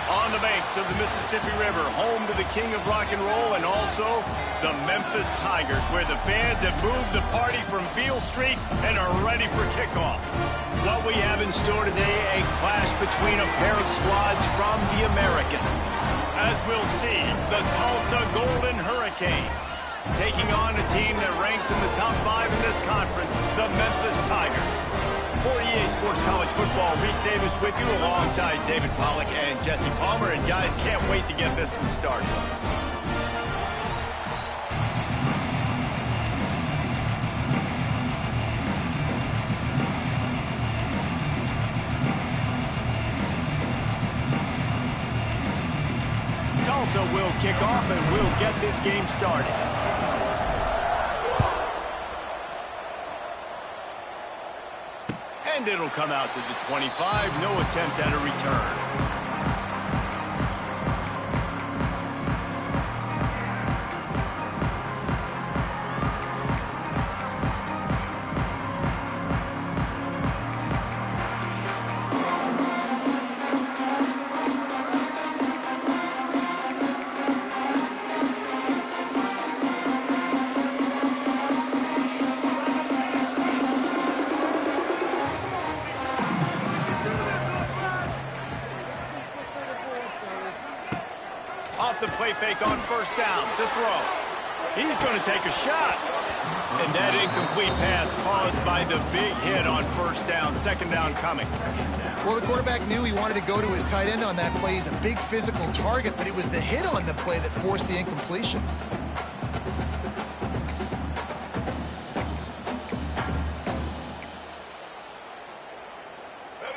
On the banks of the Mississippi River, home to the king of rock and roll and also the Memphis Tigers, where the fans have moved the party from Beale Street and are ready for kickoff. What we have in store today, a clash between a pair of squads from the American. As we'll see, the Tulsa Golden Hurricane taking on a team that ranks in the top 5 in this conference, the Memphis Tigers. For EA Sports College Football, Reese Davis with you alongside David Pollack and Jesse Palmer. And guys, can't wait to get this one started. Tulsa will kick off and we'll get this game started. And it'll come out to the 25. No attempt at a return. Off the play fake on first down to throw. He's going to take a shot. And that incomplete pass caused by the big hit on first down. Second down coming. Well, the quarterback knew he wanted to go to his tight end on that play. He's a big physical target, but it was the hit on the play that forced the incompletion.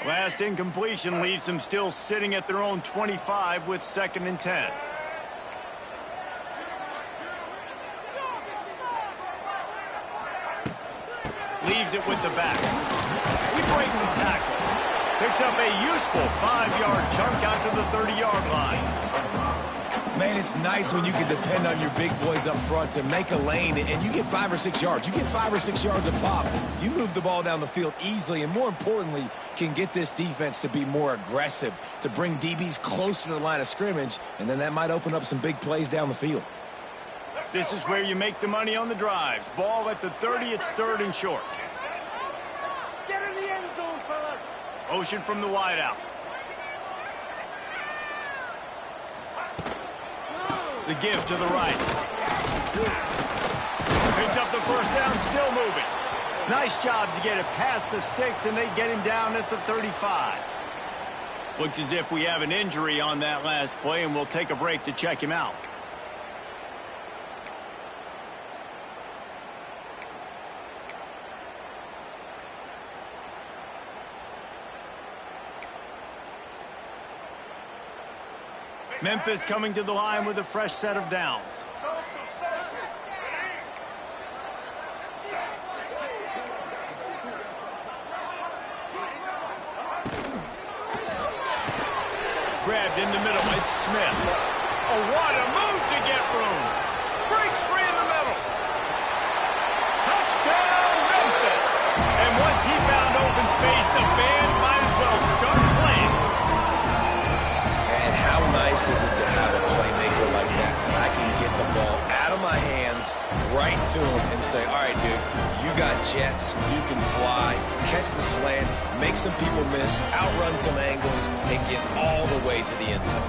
Last incompletion leaves them still sitting at their own 25 with 2nd and 10. Leaves it with the back. He breaks a tackle. Picks up a useful 5-yard chunk out to the 30-yard line. Man, it's nice when you can depend on your big boys up front to make a lane, and you get 5 or 6 yards. You get 5 or 6 yards a pop. You move the ball down the field easily, and more importantly, can get this defense to be more aggressive, to bring DBs close to the line of scrimmage, and then that might open up some big plays down the field. This is where you make the money on the drives. Ball at the 30, it's 3rd and short. Get in the end zone, fellas. Motion from the wideout. The give to the right. Picks up the first down, still moving. Nice job to get it past the sticks, and they get him down at the 35. Looks as if we have an injury on that last play, and we'll take a break to check him out. Memphis coming to the line with a fresh set of downs. Grabbed in the middle, it's Smith. Oh, what a move to get room. Breaks free in the middle. Touchdown, Memphis. And once he found open space, the band might as well start playing. And how nice is it to have a playmaker like that I can get the ball out of my hands, right to him, and say, all right, dude, you got jets, you can fly, catch the slant, make some people miss, outrun some angles, and get all the way to the end zone.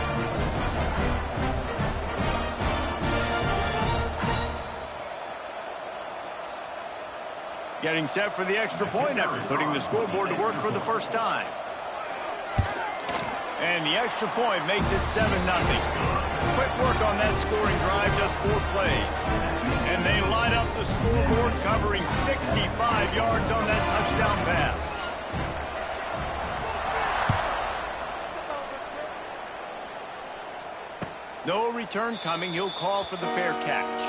Getting set for the extra point after putting the scoreboard to work for the first time. And the extra point makes it 7-0. Quick work on that scoring drive, just 4 plays. And they line up the scoreboard covering 65 yards on that touchdown pass. No return coming. He'll call for the fair catch.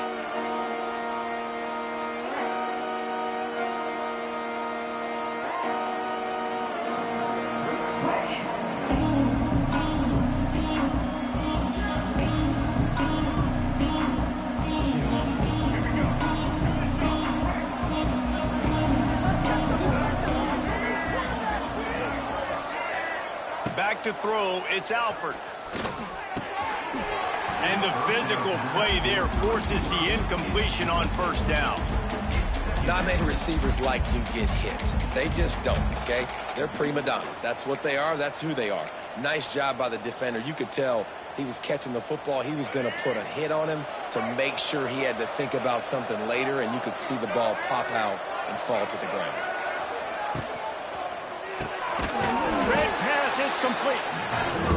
Back to throw, it's Alford. And the physical play there forces the incompletion on first down. Not many receivers like to get hit. They just don't, okay? They're prima donnas. That's what they are. That's who they are. Nice job by the defender. You could tell he was catching the football. He was going to put a hit on him to make sure he had to think about something later, and you could see the ball pop out and fall to the ground. Red pass, it's complete.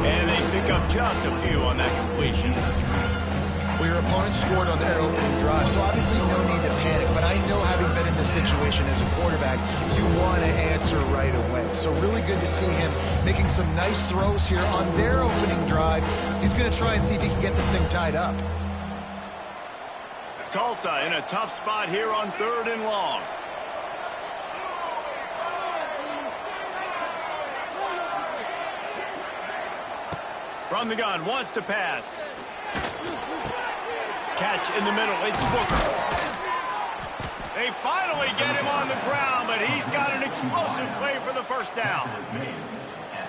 And they pick up just a few on that completion. Well, your opponent scored on their opening drive, so obviously no need to panic. But I know, having been in this situation as a quarterback, you want to answer right away. So really good to see him making some nice throws here on their opening drive. He's going to try and see if he can get this thing tied up. Tulsa in a tough spot here on 3rd and long. From the gun, wants to pass. Catch in the middle, it's Booker. They finally get him on the ground, but he's got an explosive play for the first down.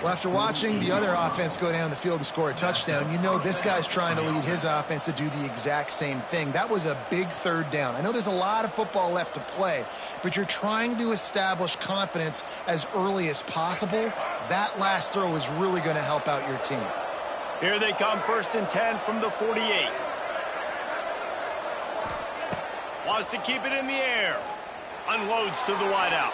Well, after watching the other offense go down the field and score a touchdown, you know this guy's trying to lead his offense to do the exact same thing. That was a big 3rd down. I know there's a lot of football left to play, but you're trying to establish confidence as early as possible. That last throw is really going to help out your team. Here they come, 1st and 10 from the 48. Wants to keep it in the air. Unloads to the wideout.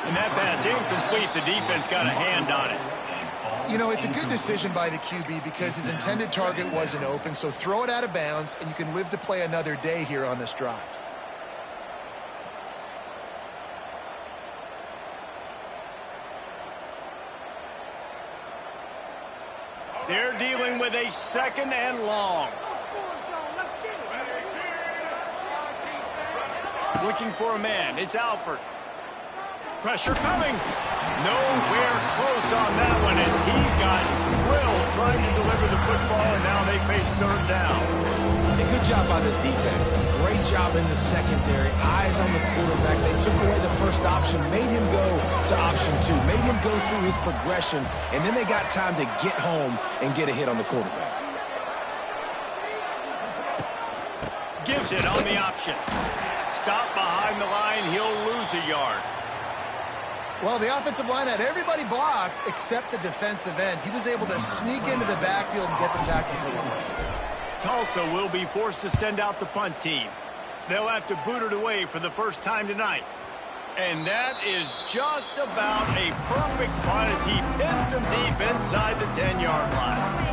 And that pass incomplete. The defense got a hand on it. You know, it's a good decision by the QB because his intended target wasn't open, so throw it out of bounds, and you can live to play another day here on this drive. They're dealing with a 2nd and long. Looking for a man. It's Alford. Pressure coming. Nowhere close on that one as he got drilled trying to deliver the football, and now they face 3rd down. A good job by this defense. Great job in the secondary. Eyes on the quarterback. They took away the first option, made him go to option 2, made him go through his progression, and then they got time to get home and get a hit on the quarterback. Gives it on the option. Stop behind the line. He'll lose a yard. Well, the offensive line had everybody blocked except the defensive end. He was able to sneak into the backfield and get the tackle for once. Tulsa will be forced to send out the punt team. They'll have to boot it away for the first time tonight. And that is just about a perfect punt as he pins them deep inside the 10-yard line.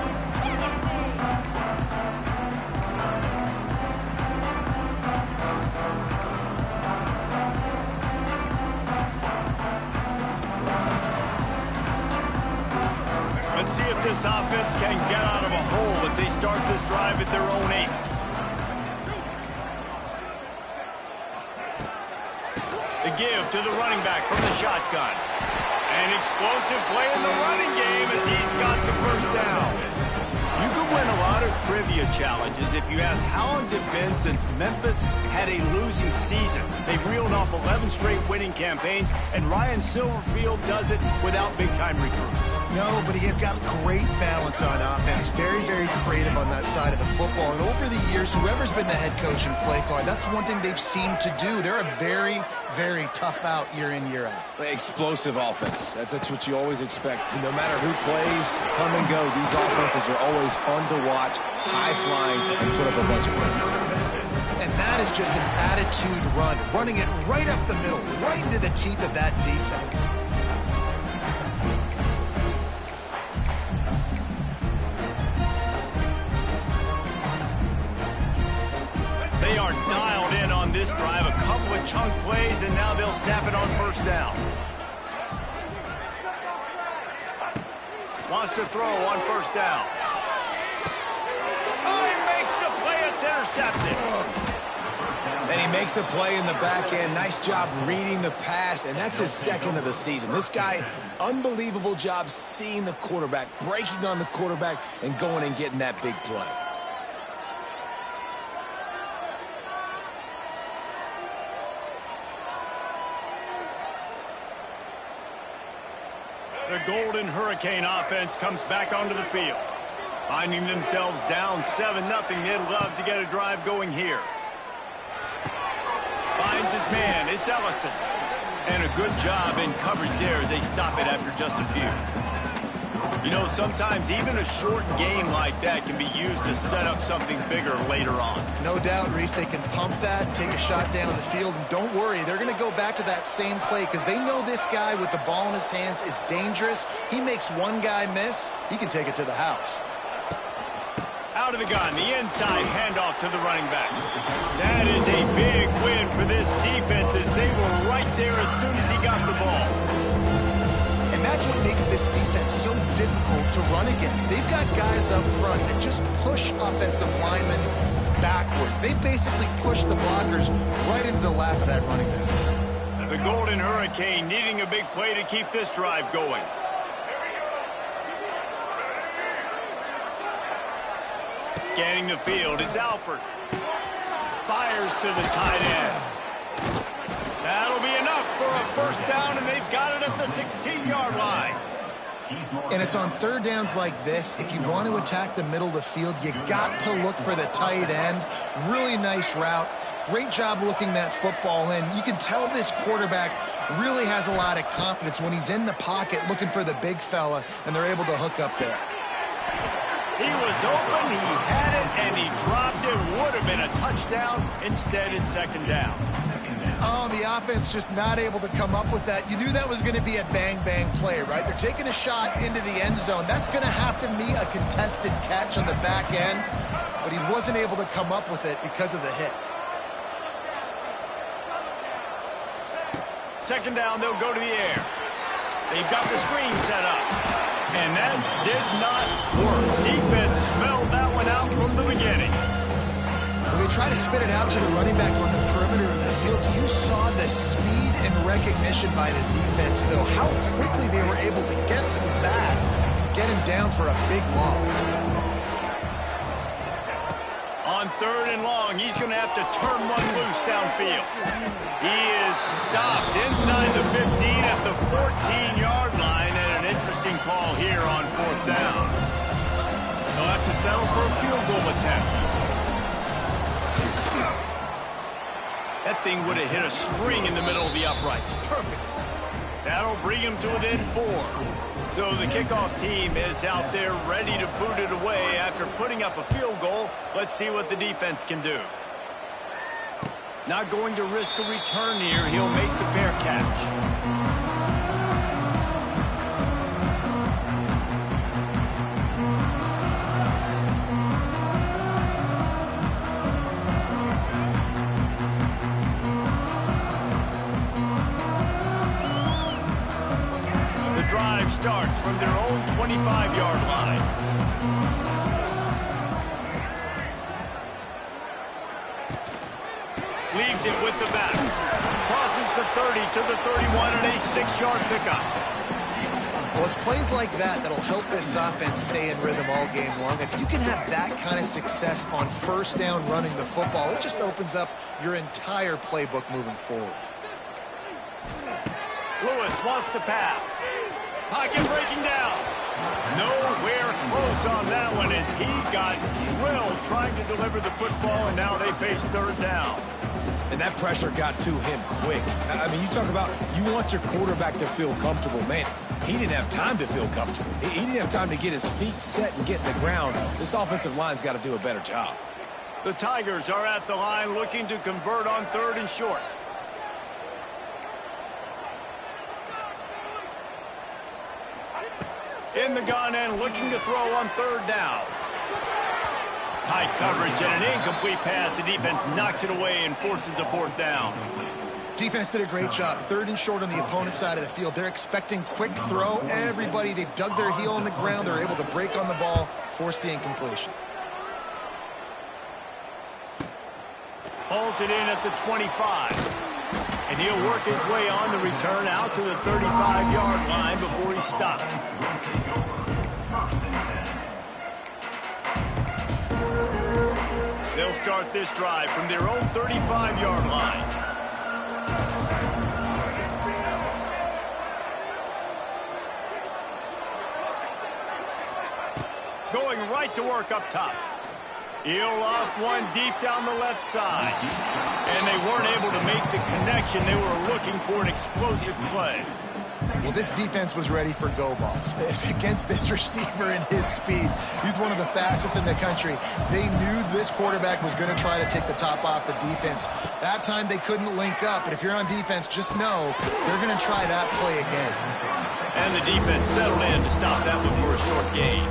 Let's see if this offense can get out of a hole as they start this drive at their own 8. The give to the running back from the shotgun. An explosive play in the running game as he's got the first down. You could win a lot of trivia challenges if you ask how long's it been since Memphis had a losing season. They've reeled off 11 straight winning campaigns, and Ryan Silverfield does it without big-time recruits. No, but he has got great balance on offense. Very, very creative on that side of the football. And over the years, whoever's been the head coach and play caller, that's one thing they've seemed to do. They're a very, very tough out year in, year out. Explosive offense. That's what you always expect. No matter who plays, come and go, these offenses are always fun to watch, high-flying, and put up a bunch of points. And that is just an attitude run, running it right up the middle, right into the teeth of that defense. They are dialed in on this drive. A couple of chunk plays, and now they'll snap it on first down. Wants to throw on first down. Oh, he makes the play. It's intercepted. And he makes a play in the back end. Nice job reading the pass, and that's his 2nd of the season. This guy, unbelievable job seeing the quarterback, breaking on the quarterback, and going and getting that big play. The Golden Hurricane offense comes back onto the field. Finding themselves down 7-0, they'd love to get a drive going here. Finds his man, it's Ellison. And a good job in coverage there as they stop it after just a few. You know, sometimes even a short game like that can be used to set up something bigger later on. No doubt, Reese, they can pump that, take a shot down the field, and don't worry, they're going to go back to that same play because they know this guy with the ball in his hands is dangerous. He makes one guy miss, he can take it to the house. Out of the gun, the inside handoff to the running back. That is a big win for this defense as they were right there as soon as he got the ball. And that's what makes this defense so difficult to run against. They've got guys up front that just push offensive linemen backwards. They basically push the blockers right into the lap of that running back. The Golden Hurricane needing a big play to keep this drive going. Scanning the field, it's Alford. Fires to the tight end. That'll be enough for a first down, and they've got it at the 16-yard line. And it's on third downs like this. If you want to attack the middle of the field, you got to look for the tight end. Really nice route. Great job looking that football in. You can tell this quarterback really has a lot of confidence when he's in the pocket looking for the big fella, and they're able to hook up there. He was open, he had it, and he dropped it. Would have been a touchdown. Instead, it's second down. Oh, the offense just not able to come up with that. You knew that was going to be a bang-bang play, right? They're taking a shot into the end zone. That's going to have to be a contested catch on the back end, but he wasn't able to come up with it because of the hit. Second down, they'll go to the air. They've got the screen set up. And that did not work. Defense smelled that one out from the beginning. When they try to spit it out to the running back on the perimeter of the field, you saw the speed and recognition by the defense, though, how quickly they were able to get to the back, get him down for a big loss. On third and long, he's going to have to turn one loose downfield. He is stopped inside the 15 at the 14-yard line, and an interesting call here on fourth down. They'll have to settle for a field goal attempt. That thing would have hit a string in the middle of the uprights. Perfect. That'll bring him to within 4. So the kickoff team is out there ready to boot it away after putting up a field goal. Let's see what the defense can do. Not going to risk a return here. He'll make the fair catch. Drive starts from their own 25-yard line. Leaves it with the back. Crosses the 30 to the 31 and a 6-yard pickup. Well, it's plays like that that'll help this offense stay in rhythm all game long. If you can have that kind of success on first down running the football, it just opens up your entire playbook moving forward. Lewis wants to pass. Pocket breaking down. Nowhere close on that one as he got drilled trying to deliver the football, and now they face third down. And that pressure got to him quick. I mean, you talk about you want your quarterback to feel comfortable. Man, he didn't have time to feel comfortable. He didn't have time to get his feet set and get in the ground. This offensive line's got to do a better job. The Tigers are at the line looking to convert on third and short. In the gun and looking to throw on third down. Tight coverage and an incomplete pass. The defense knocks it away and forces a fourth down. Defense did a great job. Third and short on the opponent's side of the field. They're expecting quick throw. Everybody, they dug their heel in the ground. They're able to break on the ball, force the incompletion. Hauls it in at the 25. And he'll work his way on the return out to the 35-yard line before he's stopped. They'll start this drive from their own 35-yard line. going right to work up top. He'll off one deep down the left side. And they weren't able to make the connection. They were looking for an explosive play. Well, this defense was ready for go balls. Against this receiver and his speed, he's one of the fastest in the country. They knew this quarterback was going to try to take the top off the defense. That time they couldn't link up, but if you're on defense, just know they're going to try that play again. And the defense settled in to stop that one for a short gain.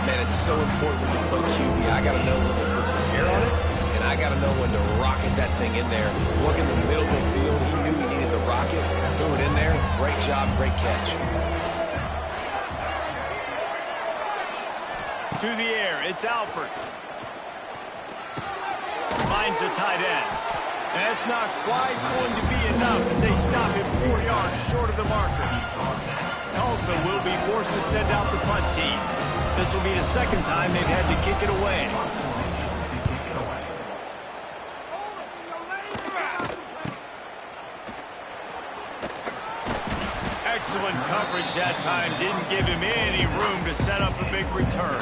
Man, it's so important when you play QB. I got to know when to put some air on it, and I got to know when to rocket that thing in there. Look in the middle of the field. He knew he needed the rocket. Threw it in there. Great job, great catch. To the air, it's Alford. Finds the tight end. That's not quite going to be enough as they stop him 4 yards short of the marker. Tulsa will be forced to send out the punt team. This will be the second time they've had to kick it away. Excellent coverage that time. Didn't give him any room to set up a big return.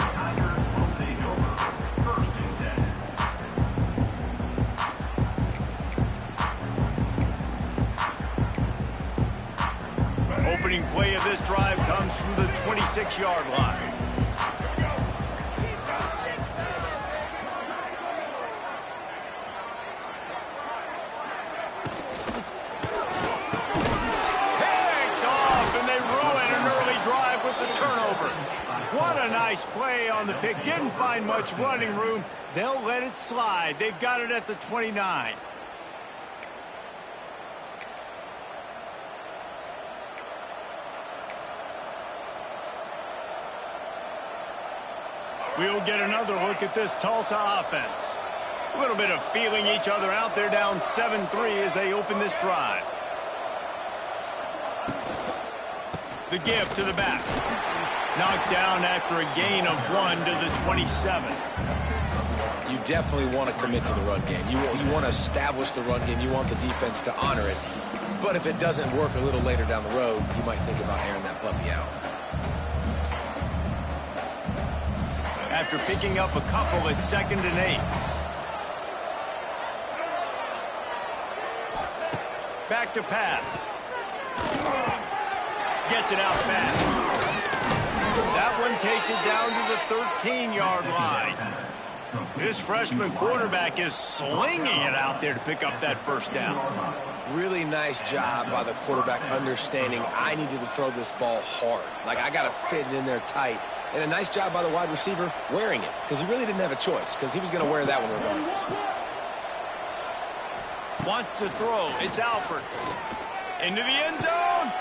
Opening play of this drive comes from the 26-yard line. What a nice play on the pick. Didn't find much running room. They'll let it slide. They've got it at the 29. We'll get another look at this Tulsa offense. A little bit of feeling each other out. They're down 7-3 as they open this drive. The give to the back. Knocked down after a gain of 1 to the 27. You definitely want to commit to the run game. You want to establish the run game. You want the defense to honor it. But if it doesn't work a little later down the road, you might think about airing that puppy out. After picking up a couple at 2nd and 8. Back to pass. Gets it out fast. That one takes it down to the 13-yard line. This freshman quarterback is slinging it out there to pick up that first down. Really nice job by the quarterback understanding I needed to throw this ball hard. Like, I got to fit it in there tight. And a nice job by the wide receiver wearing it, because he really didn't have a choice, because he was going to wear that one regardless. Wants to throw. It's Alford. Into the end zone.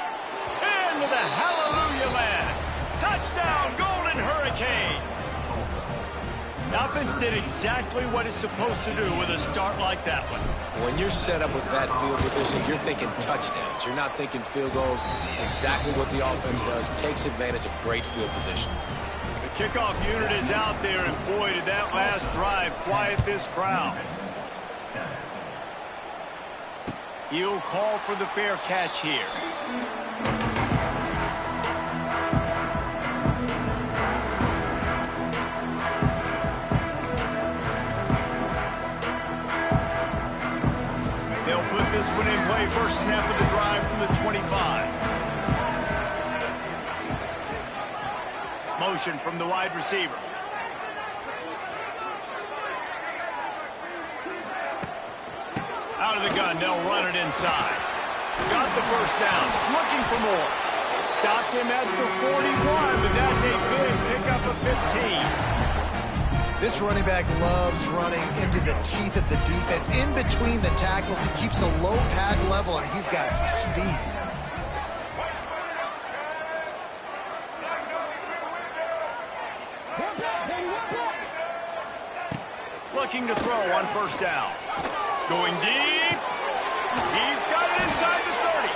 Into the hallelujah land. Touchdown, Golden Hurricane. The offense did exactly what it's supposed to do with a start like that one. When you're set up with that field position, you're thinking touchdowns. You're not thinking field goals. It's exactly what the offense does. Takes advantage of great field position. The kickoff unit is out there, and boy, did that last drive quiet this crowd. He'll call for the fair catch here. They'll put this one in play. First snap of the drive from the 25. Motion from the wide receiver. Out of the gun, they'll run it inside. Got the first down, looking for more. Stopped him at the 41, but that's a big pickup of 15. This running back loves running into the teeth of the defense. In between the tackles, he keeps a low pad level, and he's got some speed. Looking to throw on first down. Going deep. He's got it inside the 30.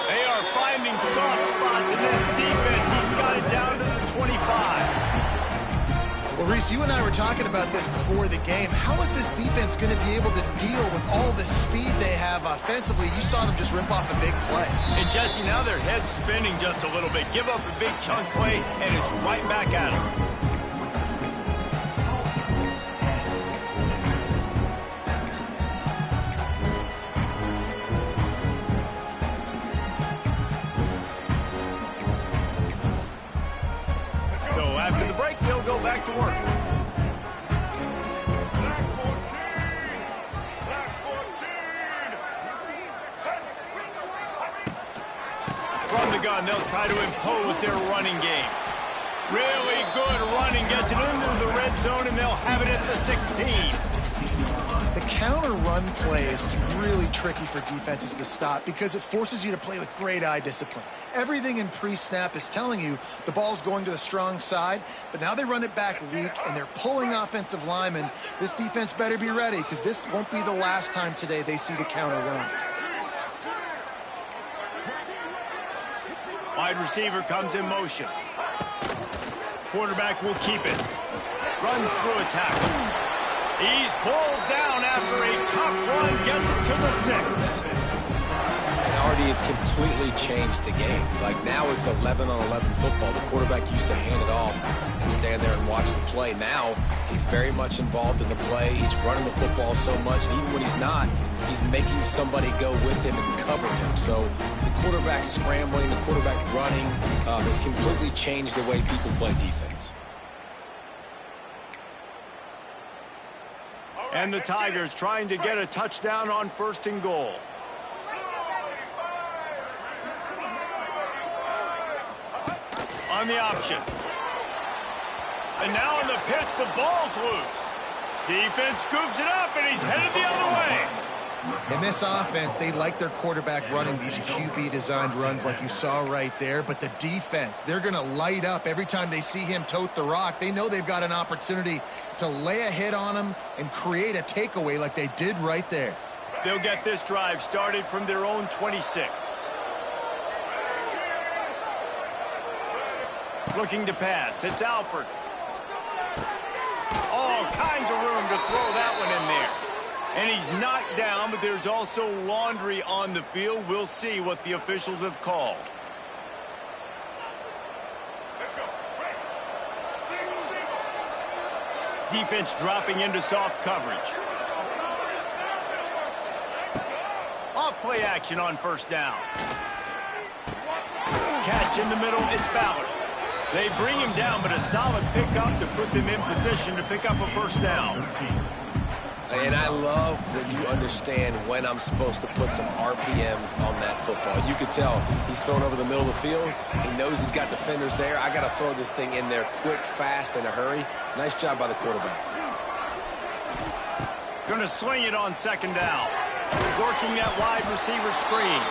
They are finding soft spots in this defense. He's got it down to the 25. Well, Reese, you and I were talking about this before the game. How is this defense going to be able to deal with all the speed they have offensively? You saw them just rip off a big play. And, Jesse, now their head's spinning just a little bit. Give up a big chunk play, and it's right back at them. back to work. From the gun, they'll try to impose their running game. Really good running, gets it into the red zone, and they'll have it at the 16. The counter run play is really tricky for defenses to stop because it forces you to play with great eye discipline. Everything in pre-snap is telling you the ball's going to the strong side, but now they run it back weak, and they're pulling offensive linemen. This defense better be ready because this won't be the last time today they see the counter run. Wide receiver comes in motion. Quarterback will keep it. Runs through a tackle. He's pulled down after a tough run. Gets it to the 6. And already it's completely changed the game. Like now it's 11-on-11 football. The quarterback used to hand it off and stand there and watch the play. Now he's very much involved in the play. He's running the football so much. And even when he's not, he's making somebody go with him and cover him. So the quarterback scrambling, the quarterback running has completely changed the way people play defense. And the Tigers trying to get a touchdown on 1st and goal. On the option. And now in the pitch, the ball's loose. Defense scoops it up, and he's headed the other way. In this offense, they like their quarterback running these QB-designed runs like you saw right there, but the defense, they're going to light up every time they see him tote the rock. They know they've got an opportunity to lay a hit on him and create a takeaway like they did right there. They'll get this drive started from their own 26. Looking to pass. It's Alford. All kinds of room to throw that one in there. And he's knocked down, but there's also laundry on the field. We'll see what the officials have called. Defense dropping into soft coverage. Off play action on 1st down. Catch in the middle, it's Ballard. They bring him down, but a solid pickup to put them in position to pick up a 1st down. And I love when you understand when I'm supposed to put some RPMs on that football. You could tell he's thrown over the middle of the field. He knows he's got defenders there. I got to throw this thing in there quick, fast, in a hurry. Nice job by the quarterback. Going to swing it on 2nd down. Working that wide receiver screen.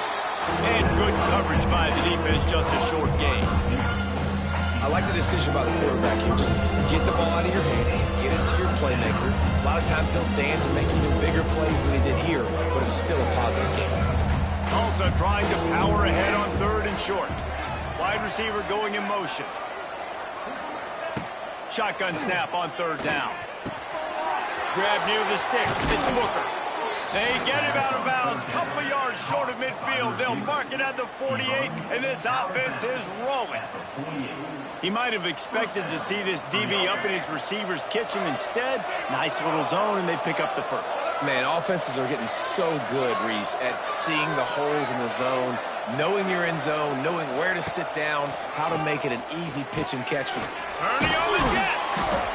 And good coverage by the defense, just a short gain. I like the decision by the quarterback here. Just get the ball out of your hands, get it to your playmaker. A lot of times he'll dance and make even bigger plays than he did here, but it was still a positive game. Also trying to power ahead on 3rd and short. Wide receiver going in motion. Shotgun snap on 3rd down. Grab near the sticks. It's Booker. They get him out of bounds. Couple of yards short of midfield. They'll mark it at the 48, and this offense is rolling. He might have expected to see this DB up in his receiver's kitchen. Instead, nice little zone, and they pick up the 1st. Man, offenses are getting so good, Reese, at seeing the holes in the zone, knowing you're in zone, knowing where to sit down, how to make it an easy pitch and catch for them. Turning on the Jets.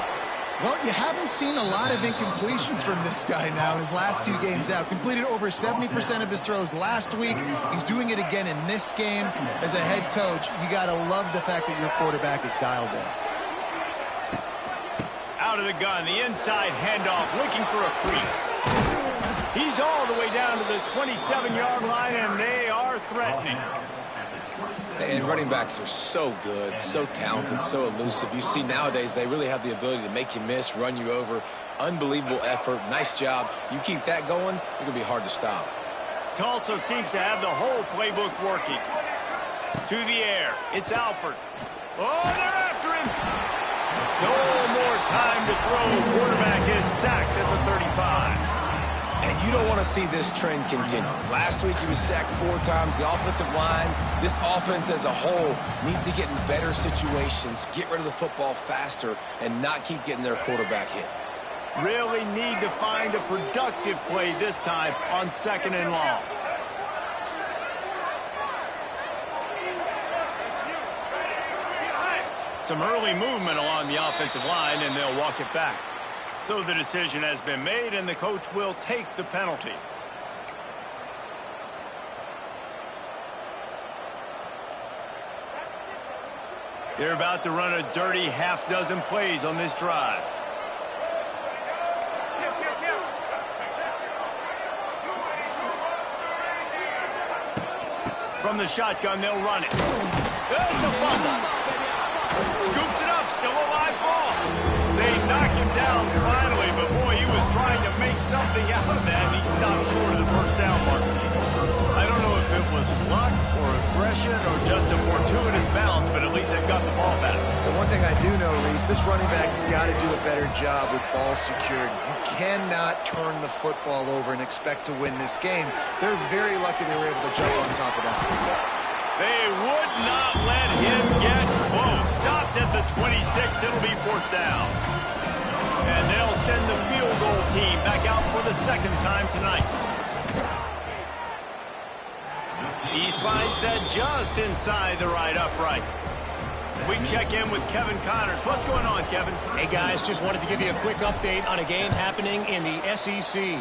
Well, you haven't seen a lot of incompletions from this guy now in his last 2 games out. Completed over 70% of his throws last week. He's doing it again in this game. As a head coach, you got to love the fact that your quarterback is dialed in. Out of the gun, the inside handoff, looking for a crease. He's all the way down to the 27-yard line, and they are threatening. And running backs are so good, so talented, so elusive. You see nowadays they really have the ability to make you miss, run you over. Unbelievable effort. Nice job. You keep that going, it's going to be hard to stop. Tulsa seems to have the whole playbook working. To the air. It's Alford. Oh, they're after him. No more time to throw. Quarterback is sacked at the 35. And you don't want to see this trend continue. Last week he was sacked 4 times. The offensive line, this offense as a whole, needs to get in better situations, get rid of the football faster, and not keep getting their quarterback hit. Really need to find a productive play this time on 2nd and long. Some early movement along the offensive line, and they'll walk it back. So the decision has been made, and the coach will take the penalty. They're about to run a dirty half-dozen plays on this drive. From the shotgun, they'll run it. It's a fumble. Scoops it up, still a live ball. They knock him down finally, but boy, he was trying to make something out of that, and he stopped short of the first down mark. I don't know if it was luck or aggression or just a fortuitous bounce, but at least they've got the ball back. The one thing I do know, Reese, this running back has got to do a better job with ball security. You cannot turn the football over and expect to win this game. They're very lucky they were able to jump on top of that. They would not let him get close. Stopped at the 26. It'll be 4th down. And they'll send the field goal team back out for the second time tonight. He slides that just inside the right upright. We check in with Kevin Connors. What's going on, Kevin? Hey, guys, just wanted to give you a quick update on a game happening in the SEC.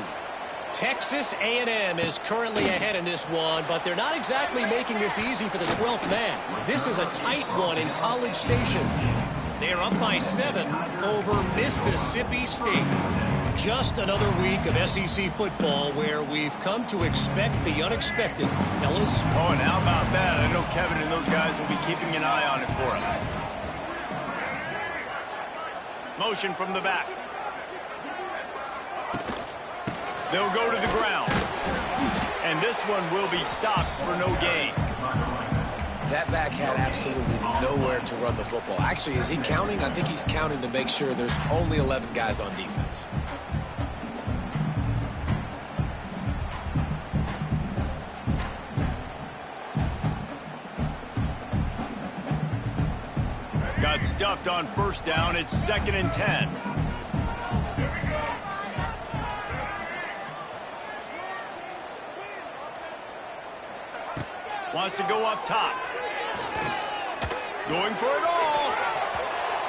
Texas A&M is currently ahead in this one, but they're not exactly making this easy for the 12th man. This is a tight one in College Station. They're up by 7 over Mississippi State. Just another week of SEC football where we've come to expect the unexpected, fellas. Oh, and how about that? I know Kevin and those guys will be keeping an eye on it for us. Motion from the back. They'll go to the ground. And this one will be stopped for no gain. That back had absolutely nowhere to run the football. Actually, is he counting? I think he's counting to make sure there's only 11 guys on defense. Got stuffed on 1st down. It's 2nd and 10. Wants to go up top. Going for it all.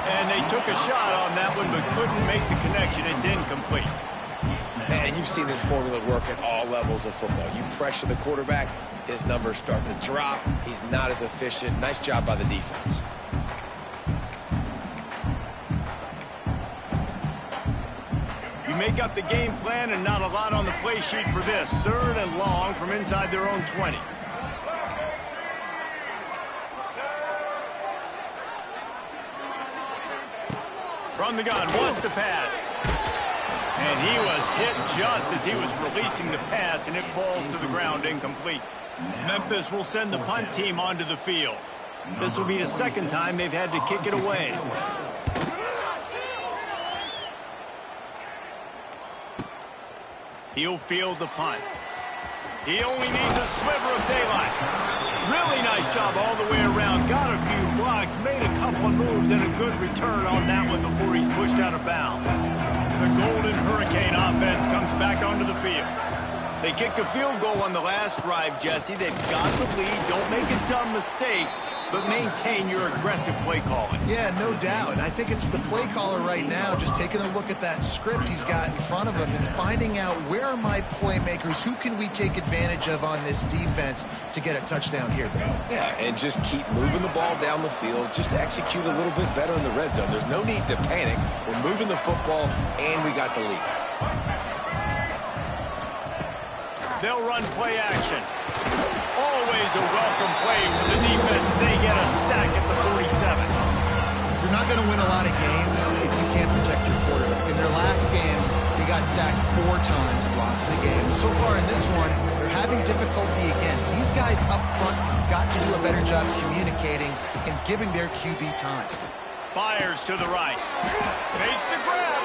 And they took a shot on that one, but couldn't make the connection. It's incomplete. And you've seen this formula work at all levels of football. You pressure the quarterback, his numbers start to drop. He's not as efficient. Nice job by the defense. You make up the game plan and not a lot on the play sheet for this. 3rd and long from inside their own 20. From the gun, wants to pass. And he was hit just as he was releasing the pass, and it falls to the ground incomplete. Memphis will send the punt team onto the field. This will be the 2nd time they've had to kick it away. He'll field the punt. He only needs a sliver of daylight. Really nice job all the way around. Got a few blocks, made a couple of moves, and a good return on that one before he's pushed out of bounds. The Golden Hurricane offense comes back onto the field. They kicked a field goal on the last drive, Jesse. They've got the lead. Don't make a dumb mistake, but maintain your aggressive play calling. Yeah, no doubt. I think it's the play caller right now just taking a look at that script he's got in front of him and finding out where are my playmakers, who can we take advantage of on this defense to get a touchdown here. Yeah, and just keep moving the ball down the field. Just execute a little bit better in the red zone. There's no need to panic. We're moving the football, and we got the lead. They'll run play action. Always a welcome play for the defense. They get a sack at the 47. You're not going to win a lot of games if you can't protect your quarterback. In their last game, they got sacked 4 times, lost the game. So far in this one, they're having difficulty again. These guys up front have got to do a better job communicating and giving their QB time. Fires to the right. Makes the grab.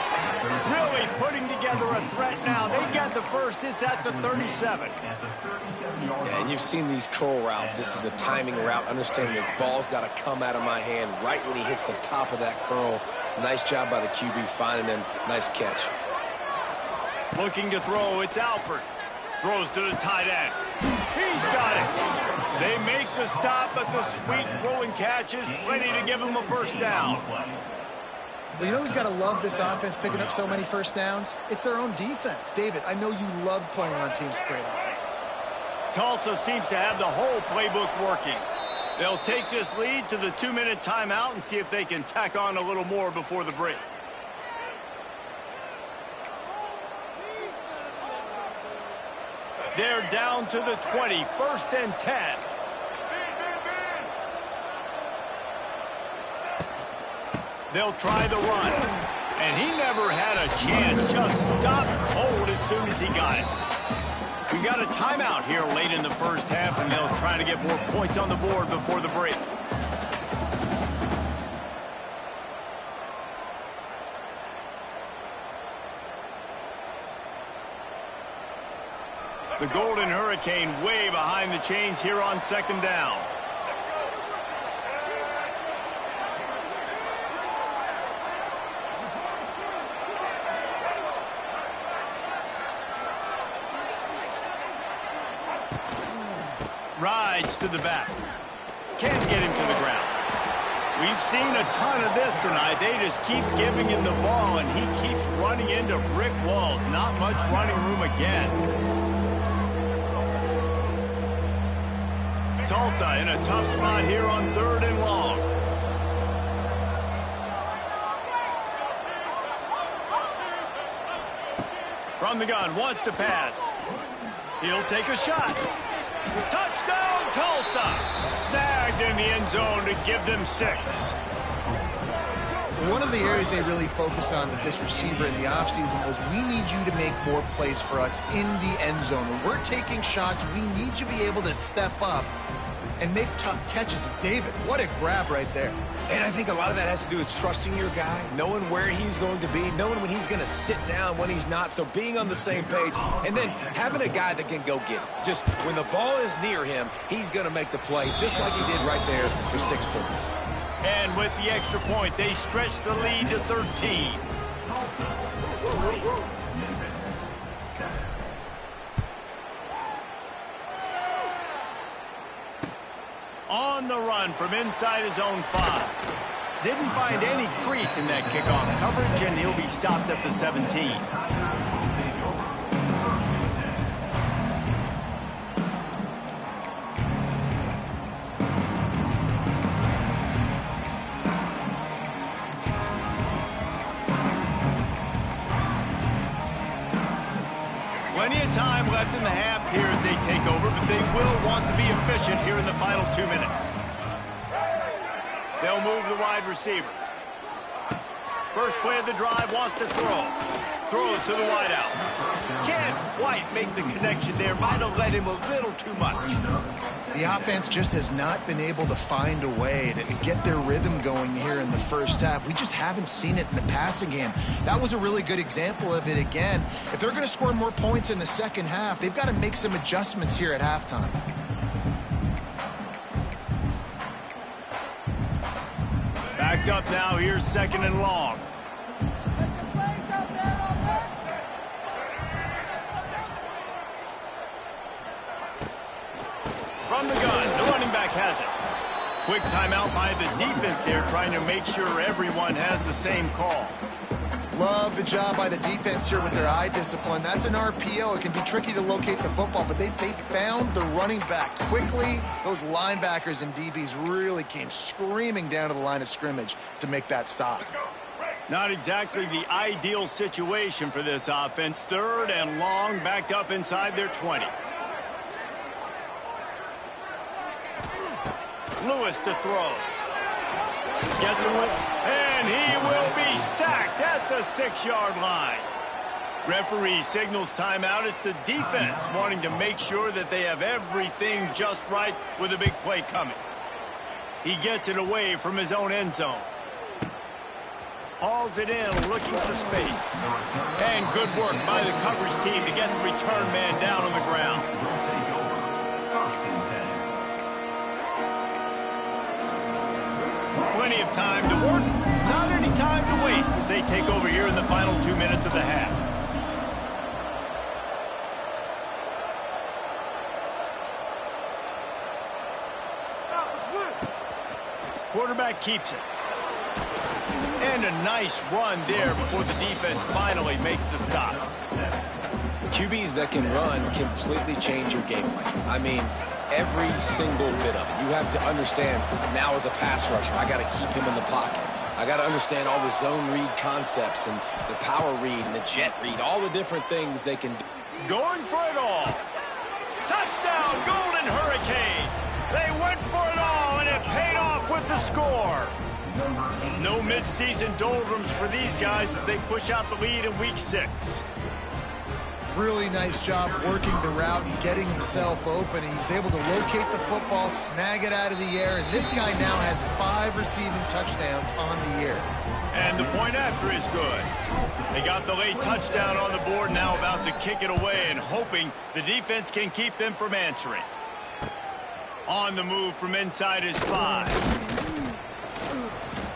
Really putting together a threat now. They get the first. It's at the 37. Yeah, and you've seen these curl routes. This is a timing route. Understanding that ball's got to come out of my hand right when he hits the top of that curl. Nice job by the QB finding him. Nice catch. Looking to throw. It's Alford. Throws to the tight end. He's got it. They make the stop, but the sweet rolling catch is plenty to give them a first down. Well, you know who's got to love this offense picking up so many first downs? It's their own defense. David, I know you love playing on teams with great offenses. Tulsa seems to have the whole playbook working. They'll take this lead to the 2-minute timeout and see if they can tack on a little more before the break. They're down to the 20, 1st and 10. They'll try the run. And he never had a chance. Just stopped cold as soon as he got it. We got a timeout here late in the first half, and they'll try to get more points on the board before the break. The Golden Hurricane way behind the chains here on 2nd down. Rides to the back. Can't get him to the ground. We've seen a ton of this tonight. They just keep giving him the ball, and he keeps running into brick walls. Not much running room again. Tulsa in a tough spot here on 3rd and long. From the gun, wants to pass. He'll take a shot. Touchdown, Tulsa! Snagged in the end zone to give them 6. One of the areas they really focused on with this receiver in the offseason was we need you to make more plays for us in the end zone. When we're taking shots, we need you to be able to step up and make tough catches. And David, what a grab right there. And I think a lot of that has to do with trusting your guy, knowing where he's going to be, knowing when he's going to sit down, when he's not, so being on the same page, and then having a guy that can go get it. Just when the ball is near him, he's going to make the play, just like he did right there for 6 points. And with the extra point, they stretch the lead to 13. On the run from inside his own 5. Didn't find any crease in that kickoff coverage, and he'll be stopped at the 17. Plenty of time left in the half here as they take over, but they will want to be efficient here in the final 2 minutes. They'll move the wide receiver. First play of the drive, wants to throw. Throws to the wideout. Can't quite make the connection there. Might have led him a little too much. The offense just has not been able to find a way to get their rhythm going here in the first half. We just haven't seen it in the passing game. That was a really good example of it again. If they're going to score more points in the second half, they've got to make some adjustments here at halftime. Backed up now, here's 2nd and long. From the gun, the running back has it. Quick timeout by the defense there, trying to make sure everyone has the same call. Love the job by the defense here with their eye discipline. That's an RPO. It can be tricky to locate the football, but they found the running back quickly. Those linebackers and DBs really came screaming down to the line of scrimmage to make that stop. Not exactly the ideal situation for this offense. 3rd and long, backed up inside their 20. Lewis to throw. Gets away, and he will be sacked at the 6-yard line. Referee signals timeout. It's the defense wanting to make sure that they have everything just right with a big play coming. He gets it away from his own end zone. Hauls it in, looking for space. And good work by the coverage team to get the return man down on the ground. Plenty of time to work, not any time to waste as they take over here in the final 2 minutes of the half. quarterback keeps it. And a nice run there before the defense finally makes the stop. QBs that can run completely change your game plan. I mean, every single bit of it. You have to understand, now as a pass rusher, I got to keep him in the pocket. I got to understand all the zone read concepts and the power read and the jet read, all the different things they can do. Going for it all. Touchdown, Golden Hurricane. They went for it all, and it paid off with the score. No midseason doldrums for these guys as they push out the lead in Week 6. Really nice job working the route and getting himself open. He was able to locate the football, snag it out of the air, and this guy now has 5 receiving touchdowns on the year. And the point after is good. They got the late touchdown on the board, now about to kick it away and hoping the defense can keep them from answering. On the move from inside his 5.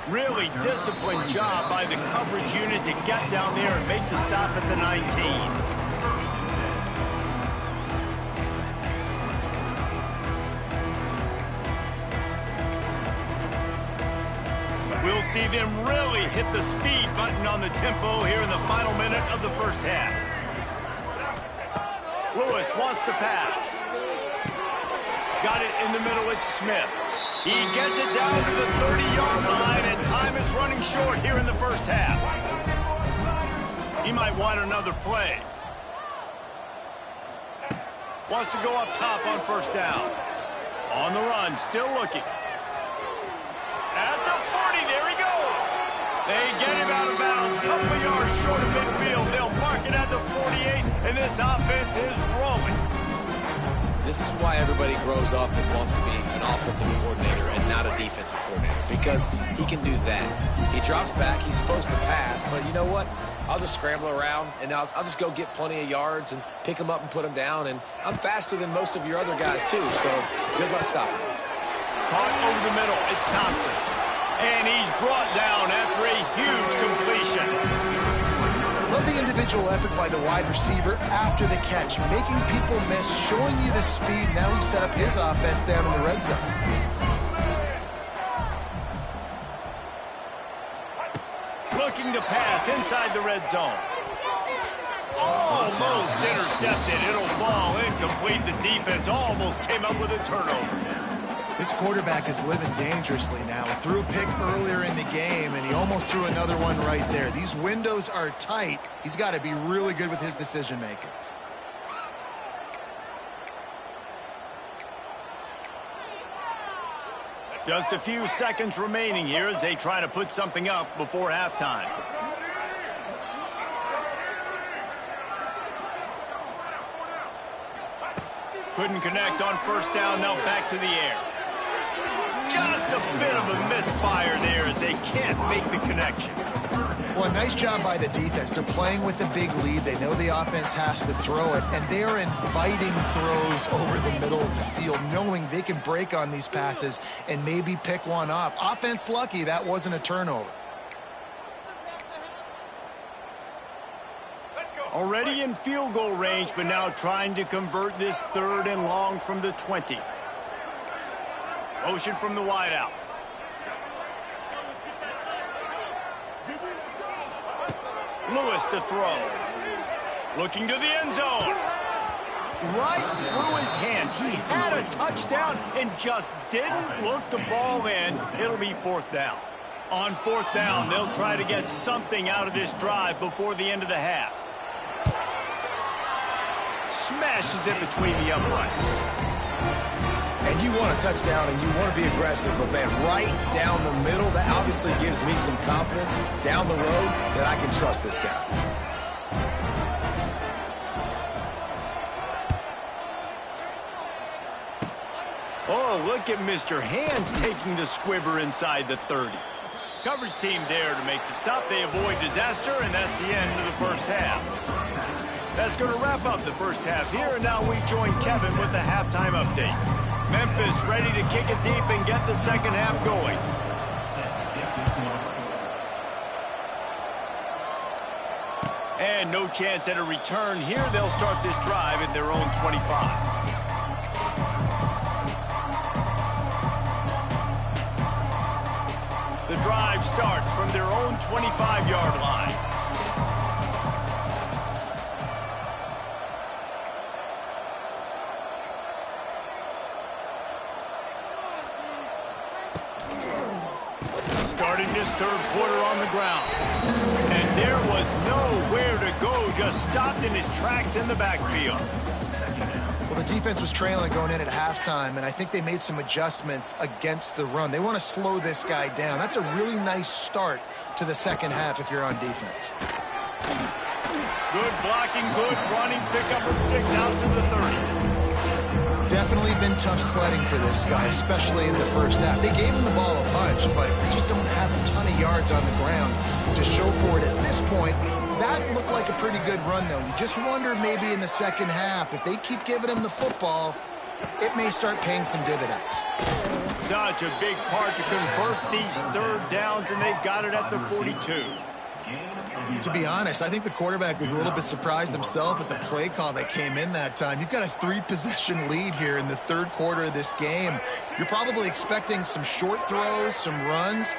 Really disciplined job by the coverage unit to get down there and make the stop at the 19. We'll see them really hit the speed button on the tempo here in the final minute of the first half. Lewis wants to pass. Got it in the middle, it's Smith. He gets it down to the 30-yard line, and time is running short here in the first half. He might want another play. Wants to go up top on first down. On the run, still looking. At the 40, there he goes. They get him out of bounds, couple of yards short of midfield. They'll mark it at the 48, and this offense is rolling. This is why everybody grows up and wants to be an offensive coordinator and not a defensive coordinator, because he can do that. He drops back, he's supposed to pass, but you know what? I'll just scramble around, and I'll just go get plenty of yards and pick them up and put them down, and I'm faster than most of your other guys, too, so good luck stopping him. Caught over the middle, it's Thompson. And he's brought down after a huge completion. Love the individual effort by the wide receiver after the catch, making people miss, showing you the speed. Now he set up his offense down in the red zone. Looking to pass inside the red zone. Almost intercepted. It'll fall incomplete. The defense almost came up with a turnover. This quarterback is living dangerously now. Threw a pick earlier in the game, and he almost threw another one right there. These windows are tight. He's got to be really good with his decision-making. Just a few seconds remaining here as they try to put something up before halftime. Couldn't connect on first down, now back to the air. Just a bit of a misfire there as they can't make the connection. Well, nice job by the defense. They're playing with a big lead. They know the offense has to throw it, and they are inviting throws over the middle of the field, knowing they can break on these passes and maybe pick one off. Offense lucky that wasn't a turnover. Already in field goal range, but now trying to convert this 3rd and long from the 20. Motion from the wideout. Lewis to throw. Looking to the end zone. Right through his hands. He had a touchdown and just didn't look the ball in. It'll be 4th down. On 4th down, they'll try to get something out of this drive before the end of the half. Smashes it between the uprights. And you want a touchdown and you want to be aggressive, but man, right down the middle, that obviously gives me some confidence down the road that I can trust this guy. Oh, look at Mr. Hands taking the squibber inside the 30. Coverage team there to make the stop. They avoid disaster, and that's the end of the first half. That's going to wrap up the first half here, and now we join Kevin with the halftime update. Memphis ready to kick it deep and get the second half going. And no chance at a return here. They'll start this drive at their own 25. The drive starts from their own 25-yard line. Starting this third quarter on the ground. And there was nowhere to go, just stopped in his tracks in the backfield. Well, the defense was trailing going in at halftime, and I think they made some adjustments against the run. They want to slow this guy down. That's a really nice start to the second half if you're on defense. Good blocking, good running, pickup of 6 out to the 30. Definitely been tough sledding for this guy, especially in the first half. They gave him the ball a bunch, but they just don't have a ton of yards on the ground to show for it at this point. That looked like a pretty good run, though. You just wonder maybe in the second half, if they keep giving him the football, it may start paying some dividends. Such a big part to convert these third downs, and they've got it at the 42. To be honest, I think the quarterback was a little bit surprised himself at the play call that came in that time. You've got a 3-possession lead here in the third quarter of this game. You're probably expecting some short throws, some runs.